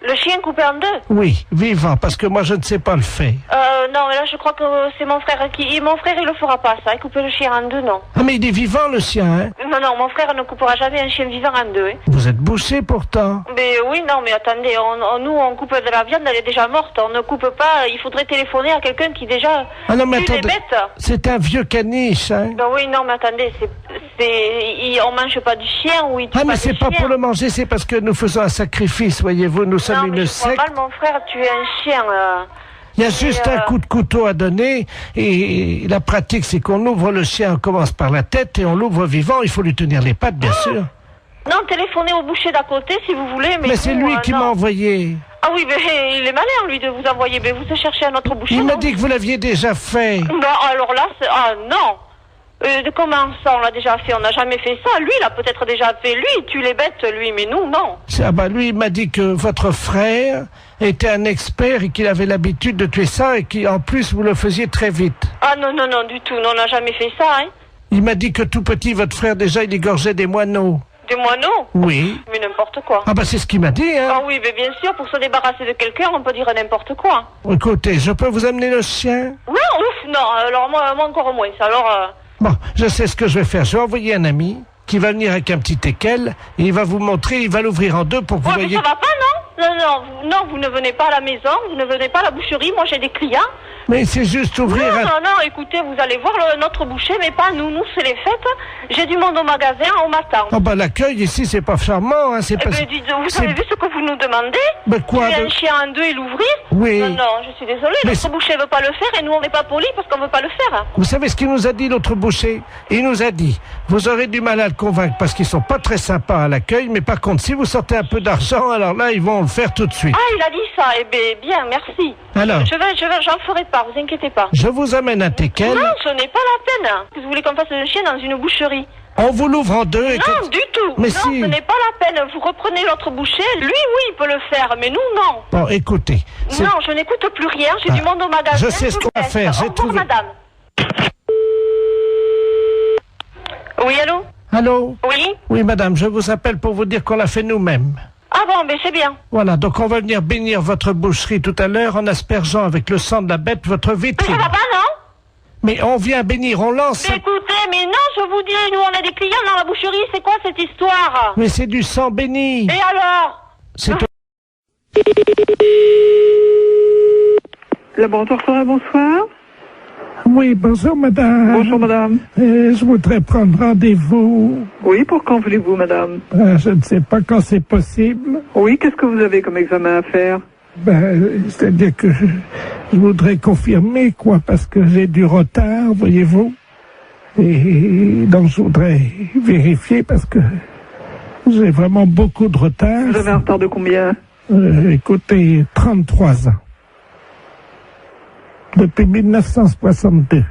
Le chien coupé en deux? Oui, vivant, parce que moi je ne sais pas le faire. Non, mais là je crois que c'est mon frère qui... Mon frère il le fera pas ça, couper le chien en deux, non. Ah mais il est vivant le chien, hein? Non, mon frère ne coupera jamais un chien vivant en deux, hein. Vous êtes bouché pourtant. Mais oui, non, mais attendez, nous on coupe de la viande, elle est déjà morte, on ne coupe pas, il faudrait téléphoner à quelqu'un qui déjà ah non, mais tue les attendez, bêtes. c'est un vieux caniche, hein? Ben oui, non, mais attendez, on mange pas du chien ou il tue ah mais pas c'est du pas chien. pour le manger, c'est parce que nous faisons un sacrifice, voyez-vous, nous sommes une secte. Mon frère tuer un chien. Il y a juste un coup de couteau à donner et la pratique c'est qu'on ouvre le chien, on commence par la tête et on l'ouvre vivant, il faut lui tenir les pattes bien sûr. Non, téléphonez au boucher d'à côté si vous voulez. Mais c'est lui qui m'a envoyé. Ah oui, mais il est malin lui de vous envoyer, mais vous cherchez un autre boucher. Il m'a dit que vous l'aviez déjà fait. Non, alors là, non. Comment ça, on l'a déjà fait? On n'a jamais fait ça. Lui, il a peut-être déjà fait. Lui, il tue les bêtes, lui, mais nous, non. Ah bah lui, il m'a dit que votre frère était un expert et qu'il avait l'habitude de tuer ça et qu'en plus, vous le faisiez très vite. Ah non, du tout. Non, on n'a jamais fait ça, hein. Il m'a dit que tout petit, votre frère, déjà, il égorgeait des moineaux. Des moineaux? Oui. Mais n'importe quoi. Ah bah c'est ce qu'il m'a dit, hein. Ah oui, mais bien sûr, pour se débarrasser de quelqu'un, on peut dire n'importe quoi. Écoutez, je peux vous amener le chien? Non, ouf, non. Alors moi encore moins. Alors... Bon, je sais ce que je vais faire. Je vais envoyer un ami qui va venir avec un petit équel et il va vous montrer, il va l'ouvrir en deux pour que vous voyez... Mais ça va pas, non? Non, vous ne venez pas à la maison, vous ne venez pas à la boucherie, moi j'ai des clients. Mais c'est juste ouvrir... Non, écoutez, vous allez voir notre boucher, mais pas nous. Nous, c'est les fêtes. J'ai du monde au magasin, on m'attend. Oh bah l'accueil ici, c'est pas charmant, hein, c'est pas... vous avez vu ce que vous nous demandez? Mais quoi? Tuer un chien en deux et l'ouvrir? Oui. Non, je suis désolée, notre boucher veut pas le faire et nous on n'est pas polis parce qu'on veut pas le faire. Vous savez ce qu'il nous a dit, l'autre boucher? Il nous a dit, vous aurez du mal à le convaincre parce qu'ils sont pas très sympas à l'accueil, mais par contre, si vous sortez un peu d'argent, alors là, ils vont le faire tout de suite. Ah, il a dit ça, bien, merci. Alors? J'en ferai pas, vous inquiétez pas. Je vous amène un teckel. Non, ce n'est pas la peine. Vous voulez qu'on fasse un chien dans une boucherie? On vous l'ouvre en deux et... Non, du tout. Mais non, si... ce n'est pas la peine. Vous reprenez l'autre boucher. Lui, oui, il peut le faire, mais nous, non. Bon, écoutez... Non, je n'écoute plus rien. J'ai du monde au magasin. Je sais ce qu'on va faire. Au revoir, madame. Oui, allô? Allô? Oui? Oui, madame, je vous appelle pour vous dire qu'on l'a fait nous-mêmes. Ah bon, mais c'est bien. Voilà, donc on va venir bénir votre boucherie tout à l'heure en aspergeant avec le sang de la bête votre vitrine. Mais ça va pas, non? Mais on vient bénir, on lance... Mais écoutez, mais non, je vous dis, nous on a des clients dans la boucherie, c'est quoi cette histoire? ça? Mais c'est du sang béni. Et alors? C'est Laboratoire Forêt, bonsoir. Oui, bonjour madame. Bonjour madame. Je voudrais prendre rendez-vous. Oui, pour quand voulez-vous madame? Je ne sais pas quand c'est possible. Oui, qu'est-ce que vous avez comme examen à faire? C'est-à-dire que je voudrais confirmer, quoi, parce que j'ai du retard, voyez-vous. Et donc je voudrais vérifier parce que j'ai vraiment beaucoup de retard. Vous avez un retard de combien? Écoutez, 33 ans. Depuis 1962.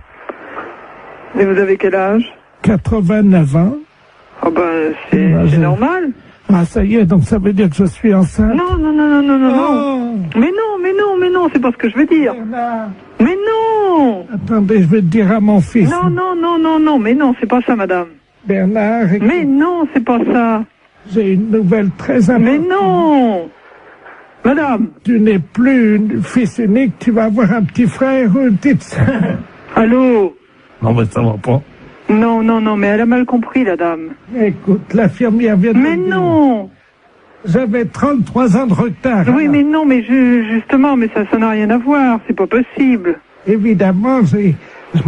Et vous avez quel âge? 89 ans. Ah ben, c'est normal. Ah, ça y est, donc ça veut dire que je suis enceinte? Non. Mais non, c'est pas ce que je veux dire. Mais non! Attendez, je vais te dire à mon fils. Non, mais non, c'est pas ça, madame. Bernard, écoute, Mais non, c'est pas ça. j'ai une nouvelle très importante. Mais non! Madame! Tu n'es plus une fils unique, tu vas avoir un petit frère ou une petite sœur. Allô? Non, mais ça va pas. Non, mais elle a mal compris, la dame. Écoute, l'infirmière vient de Mais me dire. non! J'avais 33 ans de retard. Oui, mais non, mais justement, mais ça n'a rien à voir, c'est pas possible. Évidemment, je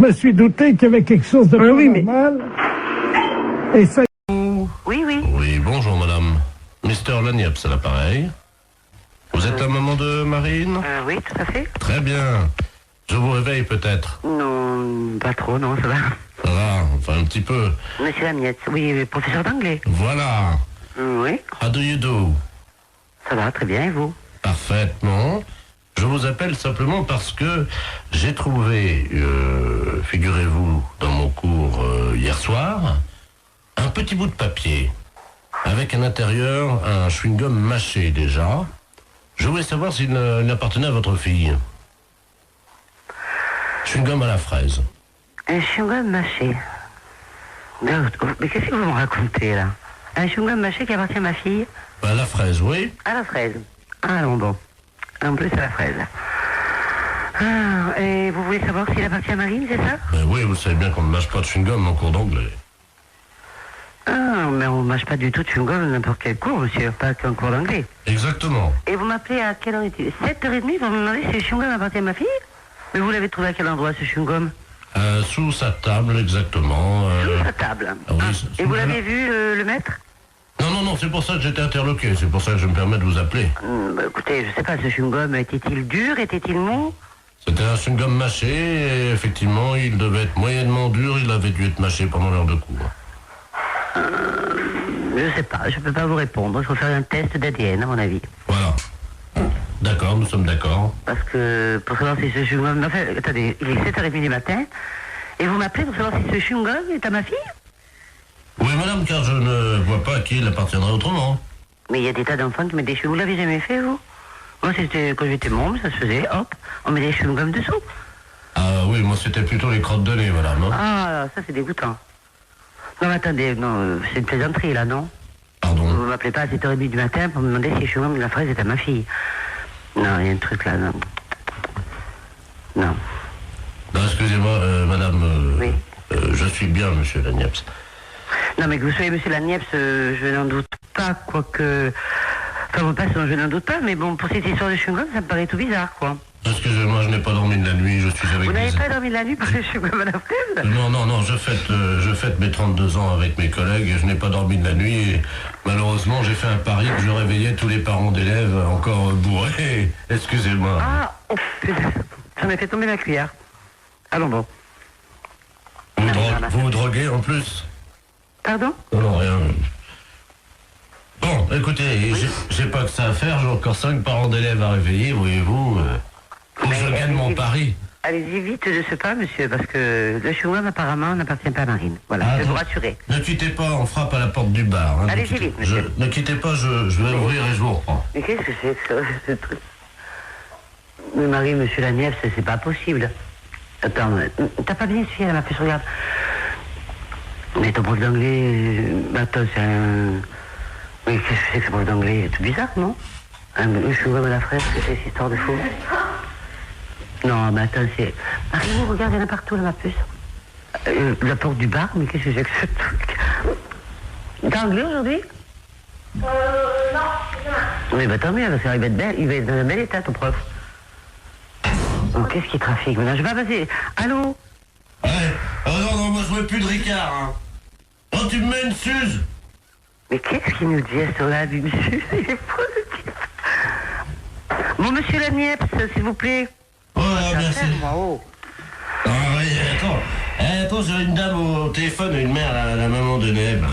me suis douté qu'il y avait quelque chose de normal. Et ça... Oui. Oui, bonjour madame. Mr. Lagniepce à l'appareil. Vous êtes la maman de Marine? Oui, tout à fait. Très bien. Je vous réveille peut-être? Non, pas trop, non, ça va. Ça va, enfin un petit peu. Monsieur Lamiette, oui, professeur d'anglais. Voilà. Oui. How do you do? Ça va, très bien, et vous? Parfaitement. Je vous appelle simplement parce que j'ai trouvé, figurez-vous, dans mon cours hier soir, un petit bout de papier avec à l'intérieur un chewing-gum mâché déjà. Je voulais savoir s'il appartenait à votre fille. Chewing-gum à la fraise. Un chewing-gum mâché. Mais qu'est-ce que vous me racontez, là? Un chewing-gum mâché qui appartient à ma fille? À la fraise, oui. À la fraise. Ah non, bon. En plus, à la fraise. Ah, et vous voulez savoir s'il appartient à Marine, c'est ça? Oui, vous savez bien qu'on ne mâche pas de chewing-gum en cours d'anglais. Ah, mais on ne mâche pas du tout de chewing-gum n'importe quel cours, monsieur, pas qu'un cours d'anglais. Exactement. Et vous m'appelez à quelle heure est-il? 7h30, vous me demandez si le chewing-gum appartient à ma fille? Mais vous l'avez trouvé à quel endroit, ce chewing-gum? Sous sa table, exactement. Sous sa table. Ah oui, Et vous l'avez vu, le maître? Non, c'est pour ça que j'étais interloqué. C'est pour ça que je me permets de vous appeler. Écoutez, je sais pas, ce chewing-gum, était-il dur? Était-il mou? C'était un chewing-gum mâché, et effectivement, il devait être moyennement dur. Il avait dû être mâché pendant l'heure de cours. Je sais pas, je peux pas vous répondre. Il faut faire un test d'ADN, à mon avis. Voilà. D'accord, nous sommes d'accord. Parce que, pour savoir si ce chewing-gum... Enfin, attendez, il est 7h30 du matin, et vous m'appelez pour savoir si ce chewing-gum est à ma fille? Oui, madame, car je ne vois pas à qui il appartiendrait autrement. Mais il y a des tas d'enfants qui mettent des chewing-gums. Vous l'avez jamais fait, vous? Moi, c'était quand j'étais môme, ça se faisait, hop, on met des chewing-gums dessous. Ah oui, moi, c'était plutôt les crottes de nez, madame. Hein. Ah, ça, c'est dégoûtant. Non, mais attendez, non, c'est une plaisanterie, là, non? Pardon? Vous m'appelez pas à 7h30 du matin pour me demander si le chewing-gum de la fraise est à ma fille. Non, il y a un truc là, non. Non. Non, excusez-moi, madame. Oui. Je suis bien, monsieur Lagniepce. Non, mais que vous soyez monsieur Lagniepce, je n'en doute pas, quoique... Enfin, vous passez, je n'en doute pas, mais bon, pour cette histoire de chewing-gum, ça me paraît tout bizarre, quoi. Excusez-moi, je n'ai pas dormi de la nuit, je suis avec Vous n'avez des... pas dormi de la nuit pour le chewing-gum à la fraise? Non, je fête mes 32 ans avec mes collègues et je n'ai pas dormi de la nuit et malheureusement j'ai fait un pari que je réveillais tous les parents d'élèves encore bourrés. Excusez-moi. Ah, oh, putain, j'en ai fait tomber ma cuillère. Allons bon. Vous vous droguez en plus? Pardon? Non, rien. Bon, écoutez, j'ai pas que ça à faire, j'ai encore 5 parents d'élèves à réveiller, voyez-vous. Faut que je gagne mon pari. Allez-y vite, je sais pas, monsieur, parce que le chewing-gum apparemment n'appartient pas à Marine. Voilà, je vais vous rassurer. Ne quittez pas, on frappe à la porte du bar. Hein, allez-y vite, monsieur. Ne quittez pas, je vais ouvrir et je vous reprends. Mais qu'est-ce que c'est que ça, ce truc? Mais Marie, monsieur Lanièvre, c'est pas possible. Attends, t'as pas bien suivi, elle m'a fait regarde. Mais ton prof d'anglais, attends, c'est un... Mais qu'est-ce que c'est que ce prof d'anglais? C'est tout bizarre, non? Un chewing-gum à la fraise, c'est cette histoire de fou. Non, mais attends, c'est... Marie, regarde, il y en a partout, là, ma puce. La porte du bar, mais qu'est-ce que c'est que ce truc? T'es anglais aujourd'hui? Non, oui, bah tant mieux, parce qu'il va être belle, il va être dans un bel état, ton prof. Oh, qu'est-ce qui trafique maintenant? Je vais pas passer. Allô? Ouais. Non, moi je veux plus de Ricard, hein. Oh, tu me mets une Suze. Mais qu'est-ce qu'il nous dit à ce là du monsieur? Il est fou, le type. Bon, monsieur Laniepce, s'il vous plaît. Oh, merci. Oh. Ah oui, attends. Attends, j'ai une dame au téléphone, une mère, la maman de Neb.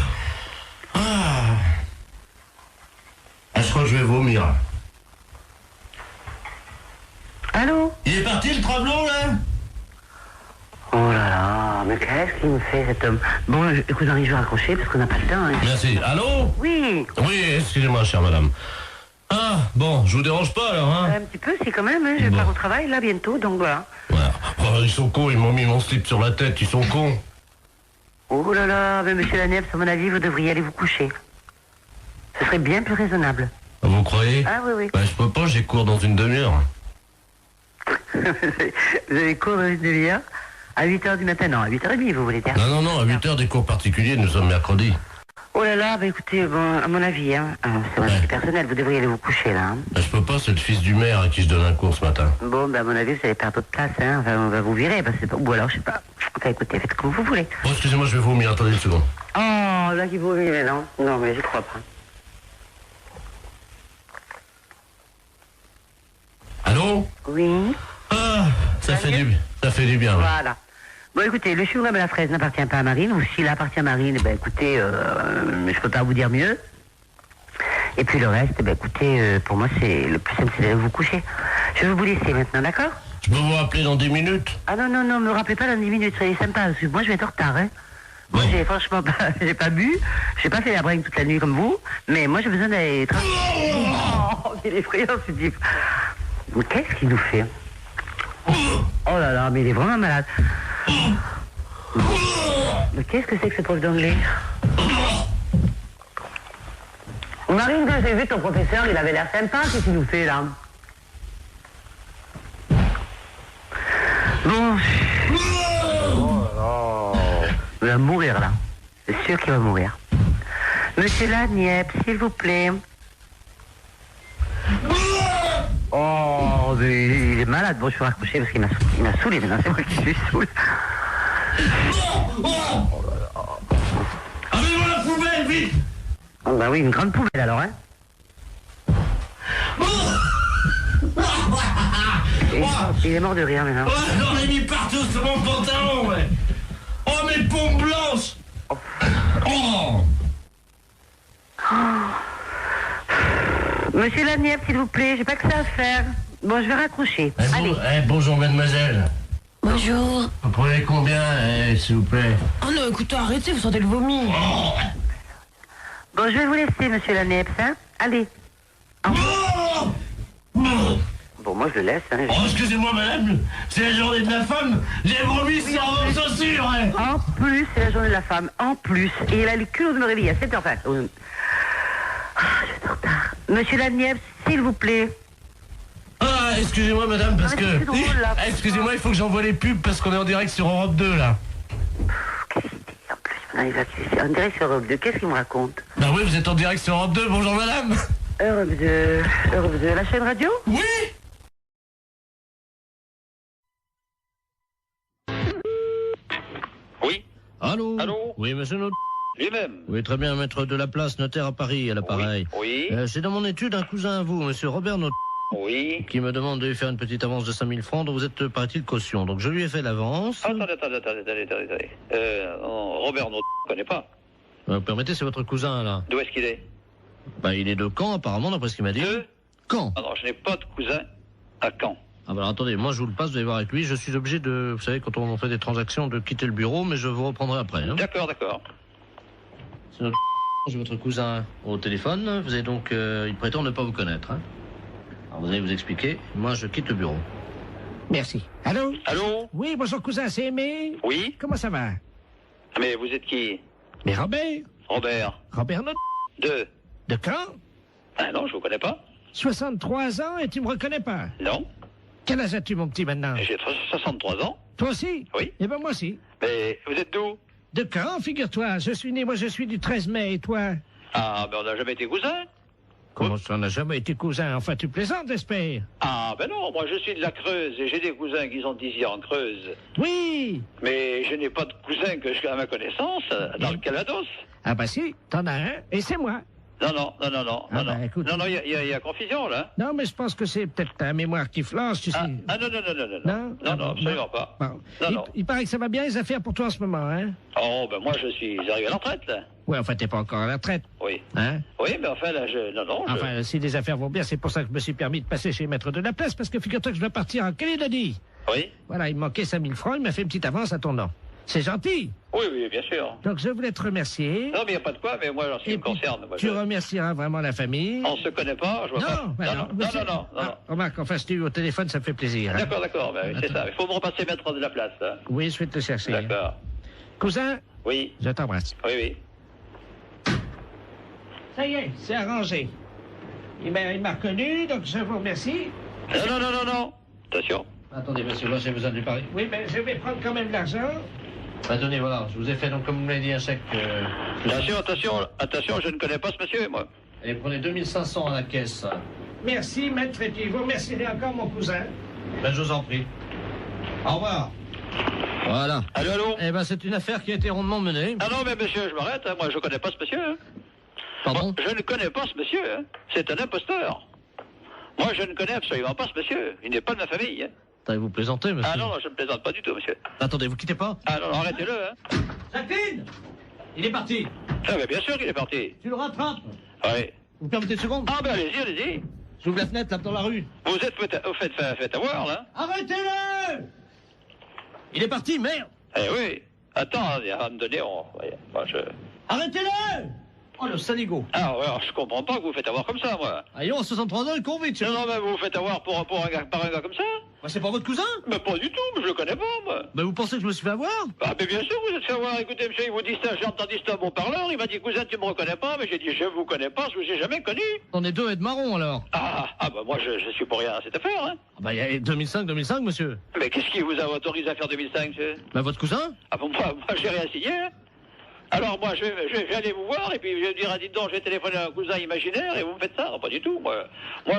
Je crois que je vais vomir. Allô? Il est parti le travelot, là? Oh là là, mais qu'est-ce qu'il me fait cet homme? Bon, écoute, Henri, je vais raccrocher parce qu'on n'a pas le temps. Hein. Merci. Allô? Oui. Oui, excusez-moi, chère madame. Ah, bon, je vous dérange pas, alors, hein? Un petit peu, si quand même, hein, je vais pas au travail, là, bientôt, donc voilà. Voilà. Oh, ils sont cons, ils m'ont mis mon slip sur la tête, ils sont cons. Oh là là, mais monsieur Laniepce, à mon avis, vous devriez aller vous coucher. Ce serait bien plus raisonnable. Vous croyez? Ah oui, oui. Bah, je peux pas, j'ai cours dans une demi-heure. Vous avez cours dans une demi-heure? À 8h du matin? Non, à 8h30, vous voulez dire? Non, à 8h des cours particuliers, nous sommes mercredi. Oh là là, bah écoutez, bon, à mon avis, hein, c'est mon avis personnel, vous devriez aller vous coucher, là. Hein. Bah, je peux pas, c'est le fils du maire à qui je donne un cours ce matin. Bon, bah à mon avis, vous allez perdre votre place, hein, enfin, on va vous virer, parce que c'est pas... Ou alors, je sais pas. Enfin, écoutez, faites comme vous voulez. Oh, excusez-moi, je vais vomir, attendez une seconde. Oh, là, qui vomit, mais non. Non, mais j'y crois pas. Allô? Oui. Ah, ça fait du bien. Ouais. Voilà. Bon, écoutez, le chewing-gum à la fraise n'appartient pas à Marine, ou s'il appartient à Marine, ben écoutez, je peux pas vous dire mieux. Et puis le reste, ben écoutez, pour moi, c'est le plus simple, c'est d'aller vous coucher. Je vais vous laisser maintenant, d'accord? Je peux vous rappeler dans 10 minutes? Ah non, me rappelez pas dans 10 minutes, soyez sympa, parce que moi, je vais être en retard, hein. Moi, j'ai franchement pas, j'ai pas bu, j'ai pas fait la bringue toute la nuit comme vous, mais moi, j'ai besoin d'aller... Oh, il est effrayant, ce type. Mais qu'est-ce qu'il nous fait? Oh là là, mais il est vraiment malade. Mais qu'est-ce que c'est que ce prof d'anglais? Marine, quand j'ai vu ton professeur, il avait l'air sympa, qu'est-ce qu'il nous fait là? Bon. Oh là là. Il va mourir là. C'est sûr qu'il va mourir. Monsieur Laniepce, s'il vous plaît. Oh, mais il est malade. Bon, je vais raccrocher parce qu'il m'a saoulé maintenant. C'est moi qui suis saoul. Oh là là. Avez-moi la poubelle, vite! Oh bah oui, une grande poubelle alors, hein. Il est mort de rire maintenant. Oh, j'en ai mis partout sur mon pantalon, ouais. Oh, mes pompes blanches! Oh! Monsieur Laniepce, s'il vous plaît, j'ai pas que ça à faire. Bon, je vais raccrocher. Allez. Bonjour, mademoiselle. Bonjour. Vous prenez combien, s'il vous plaît? Oh non, écoutez, arrêtez, vous sentez le vomi. Oh. Bon, je vais vous laisser, monsieur Laniepce, hein. Allez. Bon, moi, je le laisse, hein. Oh, excusez-moi, madame, c'est la journée de la femme. J'ai vomi sur vos chaussures, hein. En plus, c'est la journée de la femme. En plus. Et il a le culot de me réveiller à 7h. Je vais être en retard. Monsieur Laniepce, s'il vous plaît. Ah, excusez-moi, madame, parce que... C'est drôle, là, excusez-moi, il faut que j'envoie les pubs parce qu'on est en direct sur Europe 2, là. Qu'est-ce qu'il dit en plus? Non, il va en direct sur Europe 2. Qu'est-ce qu'il me raconte? Bah oui, vous êtes en direct sur Europe 2. Bonjour, madame. Europe 2, la chaîne radio? Oui. Oui. Allô? Oui, monsieur Naud. Lui-même. Oui, très bien, maître de la place, notaire à Paris, à l'appareil. Oui. C'est dans mon étude un cousin à vous, monsieur Robert Naud. Oui. Qui me demande de lui faire une petite avance de 5000 francs dont vous êtes, paraît-il, caution. Donc je lui ai fait l'avance. Attendez. Robert Naud, je ne connais pas. Vous permettez, c'est votre cousin, là. D'où est-ce qu'il est? Bah, il est de Caen, apparemment, d'après ce qu'il m'a dit. De Caen. Non, je n'ai pas de cousin à Caen. Ah bah alors, attendez, moi je vous le passe, vous allez voir avec lui. Je suis obligé de, vous savez, quand on fait des transactions, de quitter le bureau, mais je vous reprendrai après. Hein. D'accord. C'est notre... J'ai votre cousin au téléphone. Vous avez donc... il prétend ne pas vous connaître. Hein. Alors vous allez vous expliquer. Moi, je quitte le bureau. Merci. Allô? Allô? Oui, bonjour cousin, c'est Aimé? Oui? Comment ça va? Mais vous êtes qui? Mais Robert? Robert Naud. De Caen? Ah non, je vous connais pas. 63 ans et tu me reconnais pas? Non. Quel âge as-tu, mon petit, maintenant? J'ai 63 ans. Toi aussi? Oui. Eh ben moi aussi. Mais vous êtes d'où? De Caen, figure-toi. Je suis né, moi je suis du 13 mai, et toi? Ah, ben on n'a jamais été cousins. Comment ça, on n'a jamais été cousins? Enfin, tu plaisantes, j'espère. Ah, ben non, moi je suis de la Creuse et j'ai des cousins qui sont ici en Creuse. Oui. Mais je n'ai pas de cousins que je à ma connaissance dans le Calvados. Ah bah si, t'en as un, et c'est moi. Non, Écoute, non, il y a confusion, là. Non, mais je pense que c'est peut-être ta mémoire qui flanche, tu sais. Non, absolument pas. Bon. Non. Il paraît que ça va bien les affaires pour toi en ce moment, hein? Oh, ben moi, je suis arrivé à la retraite, là. Oui, enfin, t'es pas encore à la retraite. Oui. Hein? Oui, mais enfin, là, Enfin, si les affaires vont bien, c'est pour ça que je me suis permis de passer chez Maître de la Place, parce que figure-toi que je dois partir en Calédonie. Oui. Voilà, il me manquait 5000 francs, il m'a fait une petite avance à ton nom. C'est gentil. Oui, bien sûr. Donc, je voulais te remercier. Non, mais il n'y a pas de quoi, mais moi, ce qui me concerne... Moi, tu remercieras vraiment la famille. On se connaît pas, je vois pas. Non. Remarque, enfin, si tu es au téléphone, ça me fait plaisir. D'accord, ben, c'est ça. Il faut me repasser Maître de la Place. Hein. Oui, je vais te chercher. D'accord. Cousin? Oui. Je t'embrasse. Oui. Ça y est, c'est arrangé. Il m'a reconnu, donc je vous remercie. Non. Attention. Attendez, monsieur, moi j'ai besoin de lui parler. Oui, mais je vais prendre quand même l'argent. Bah, tenez, voilà, je vous ai fait, donc, comme vous m'avez dit, un chèque... Attention, je ne connais pas ce monsieur, moi. Allez, prenez 2500 à la caisse. Merci, maître, et puis vous remercierez encore mon cousin. Ben, je vous en prie. Au revoir. Voilà. Allô? Eh ben, c'est une affaire qui a été rondement menée. Ah non, mais monsieur, je m'arrête, hein. Moi, je ne connais pas ce monsieur. Hein. Pardon? Moi, je ne connais pas ce monsieur, hein. C'est un imposteur. Moi, je ne connais absolument pas ce monsieur. Il n'est pas de ma famille, hein. Vous plaisantez, monsieur? Ah non, je ne plaisante pas du tout, monsieur. Attendez, vous quittez pas? Ah non, arrêtez-le, hein. Jacqueline! Il est parti. Ah, mais bien sûr qu'il est parti. Tu le rattrapes. Oui. Vous me permettez une seconde? Ah, ben allez-y. J'ouvre la fenêtre, là, dans la rue. Vous êtes fait avoir, là. Arrêtez-le! Il est parti, merde! Eh oui. Attends, à un moment donné, Arrêtez-le! Oh, le saligo. Ah, ouais, je comprends pas que vous vous faites avoir comme ça, moi. Allons, à 63 ans, il court vite. Non, mais vous vous faites avoir par un gars comme ça? Bah, c'est pas votre cousin? Mais pas du tout, je le connais pas, moi. Mais vous pensez que je me suis fait avoir? Ah, mais bien sûr, vous êtes fait avoir. Écoutez, monsieur, il vous dit ça, j'ai entendu ça à mon parleur, il m'a dit, cousin, tu me reconnais pas, mais j'ai dit, je vous connais pas, je vous ai jamais connu. On est deux et de marron, alors. Ah, bah, moi, je suis pour rien à cette affaire, hein. Ah, bah, il y a 2005, monsieur. Mais qu'est-ce qui vous a autorisé à faire 2005, monsieur? Bah, votre cousin? Ah, bon, moi, j'ai rien signé, hein. Alors, moi, je vais aller vous voir, et puis je vais dire, dites donc, je vais téléphoner à un cousin imaginaire, et vous me faites ça? Non, pas du tout, moi. Moi,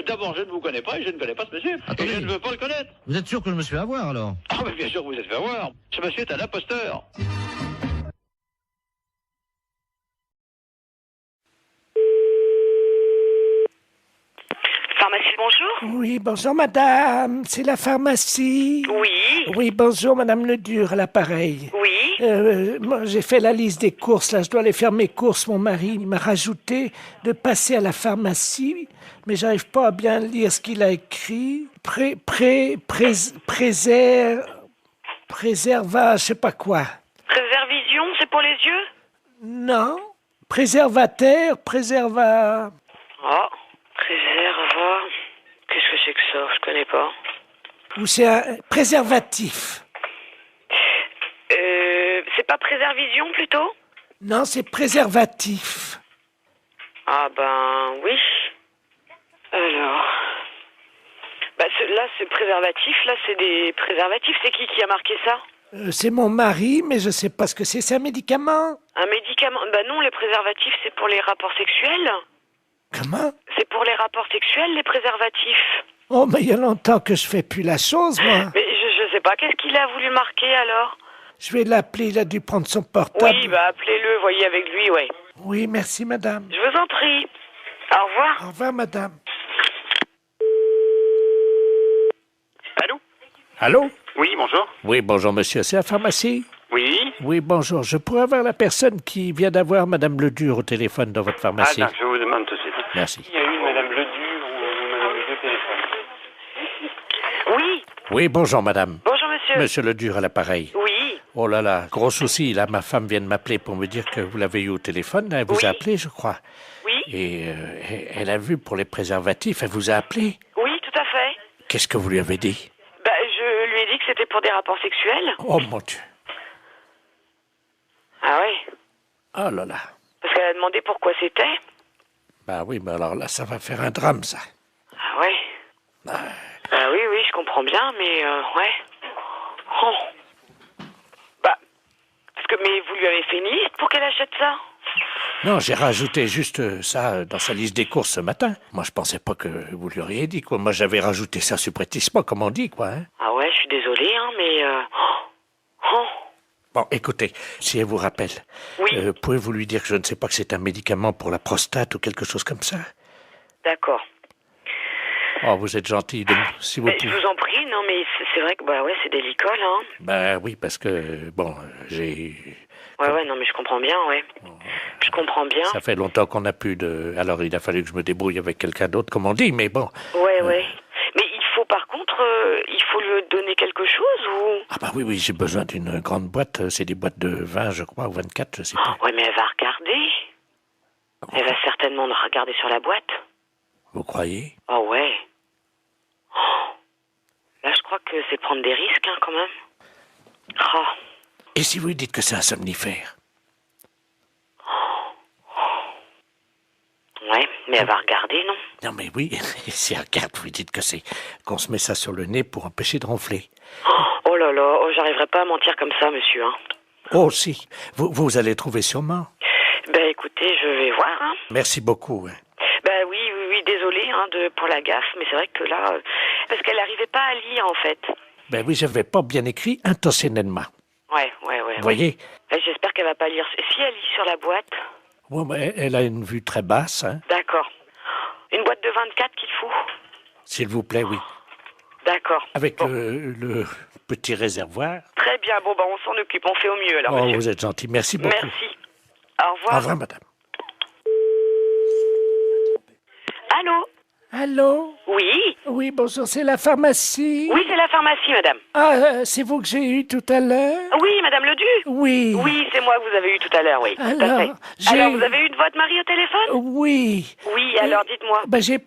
d'abord, je ne vous connais pas, et je ne connais pas ce monsieur. Attendez. Et je ne veux pas le connaître. Vous êtes sûr que je me suis fait avoir, alors? Ah, mais bien sûr que vous êtes fait avoir. Ce monsieur est un imposteur. Pharmacie, bonjour. Oui, bonjour madame, c'est la pharmacie. Oui. Oui, bonjour madame Ledur, à l'appareil. Oui. Moi, j'ai fait la liste des courses, là, je dois aller faire mes courses. Mon mari il m'a rajouté de passer à la pharmacie, mais j'arrive pas à bien lire ce qu'il a écrit. Préserva, je sais pas quoi. Préservision, c'est pour les yeux? Non. Préservateur, préserva... Oh, préserva... Qu'est-ce que c'est que ça? Je connais pas. Ou c'est un préservatif. C'est pas préservision, plutôt? Non, c'est préservatif. Ah ben, oui. Alors... Bah, là, c'est préservatif, là, c'est des préservatifs. C'est qui a marqué ça? C'est mon mari, mais je sais pas ce que c'est. C'est un médicament? Un médicament? Bah non, les préservatifs, c'est pour les rapports sexuels. Comment? C'est pour les rapports sexuels, les préservatifs. Oh, mais il y a longtemps que je fais plus la chose, moi. Mais je sais pas, qu'est-ce qu'il a voulu marquer, alors? Je vais l'appeler, il a dû prendre son portable. Oui, bah appelez-le, voyez avec lui, ouais. Oui, merci, madame. Je vous en prie. Au revoir. Au revoir, madame. Allô? Allô? Oui, bonjour. Oui, bonjour, monsieur. C'est la pharmacie? Oui. Oui, bonjour. Je pourrais avoir la personne qui vient d'avoir madame Ledur au téléphone dans votre pharmacie? Ah, je vous demande tout de suite. Merci. Il y a eu madame Ledur ou madame Ledur au téléphone? Oui. Oui, bonjour, madame. Bonjour, monsieur. Monsieur Ledur à l'appareil. Oui. Oh là là, gros souci. Là, ma femme vient de m'appeler pour me dire que vous l'avez eu au téléphone. Elle vous a appelé, je crois. Oui. Et elle a vu pour les préservatifs. Elle vous a appelé? Oui, tout à fait. Qu'est-ce que vous lui avez dit? Bah, je lui ai dit que c'était pour des rapports sexuels. Oh, mon Dieu. Ah oui. Oh là là. Parce qu'elle a demandé pourquoi c'était. Bah oui, mais alors là, ça va faire un drame, ça. Ah ouais. Bah oui, je comprends bien, mais ouais. Oh. Bah, mais vous lui avez fait une liste pour qu'elle achète ça? Non, j'ai rajouté juste ça dans sa liste des courses ce matin. Moi, je pensais pas que vous lui auriez dit, quoi. Moi, j'avais rajouté ça subrepticement, comme on dit, quoi. Hein. Ah ouais, je suis désolée, hein, mais... Bon, écoutez, si elle vous rappelle, pouvez-vous lui dire que je ne sais pas que c'est un médicament pour la prostate ou quelque chose comme ça? D'accord. Oh, vous êtes gentil, si vous Je pouvez. vous en prie, non, mais c'est vrai que, bah ouais, c'est délicat, là. Hein. Ben oui, parce que, bon, j'ai... Ouais, non, mais je comprends bien, ouais. Je comprends bien. Ça fait longtemps qu'on n'a plus de... Alors, il a fallu que je me débrouille avec quelqu'un d'autre, comme on dit, mais bon. Ouais. Mais il faut, par contre, il faut lui donner quelque chose, ou... Ah bah oui, j'ai besoin d'une grande boîte. C'est des boîtes de 20, je crois, ou 24, je sais pas. Ouais, mais elle va regarder. Elle va certainement regarder sur la boîte. Vous croyez? Oh, ouais. Là, je crois que c'est de prendre des risques, hein, quand même. Oh. Et si vous lui dites que c'est un somnifère? Ouais, mais elle va regarder, non? Non, mais oui, si elle regarde, vous lui dites que c'est qu'on se met ça sur le nez pour empêcher de ronfler. Oh là là, j'arriverai pas à mentir comme ça, monsieur, hein. Oh, si, vous allez trouver sûrement. Ben, écoutez, je vais voir, hein. Merci beaucoup. Hein. Ben oui, désolé, hein, pour la gaffe, mais c'est vrai que là... parce qu'elle n'arrivait pas à lire, en fait. Ben oui, j'avais pas bien écrit intentionnellement. Ouais. Vous voyez? J'espère qu'elle va pas lire. Si elle lit sur la boîte... Ouais, mais elle a une vue très basse, hein. D'accord. Une boîte de 24 qu'il faut? S'il vous plaît, oui. D'accord. Avec le petit réservoir. Très bien, bon, on s'en occupe, on fait au mieux, alors, Oh, monsieur. vous êtes gentil, merci beaucoup. Merci. Au revoir. Au revoir, madame. Allô? Allô? Oui? Oui, bonjour, c'est la pharmacie? Oui, c'est la pharmacie, madame. Ah, c'est vous que j'ai eu tout à l'heure? Oui, madame Ledu? Oui. Oui, c'est moi que vous avez eu tout à l'heure, oui. Alors, Alors, vous avez eu votre mari au téléphone? Oui. Oui, alors dites-moi. Ben, j'ai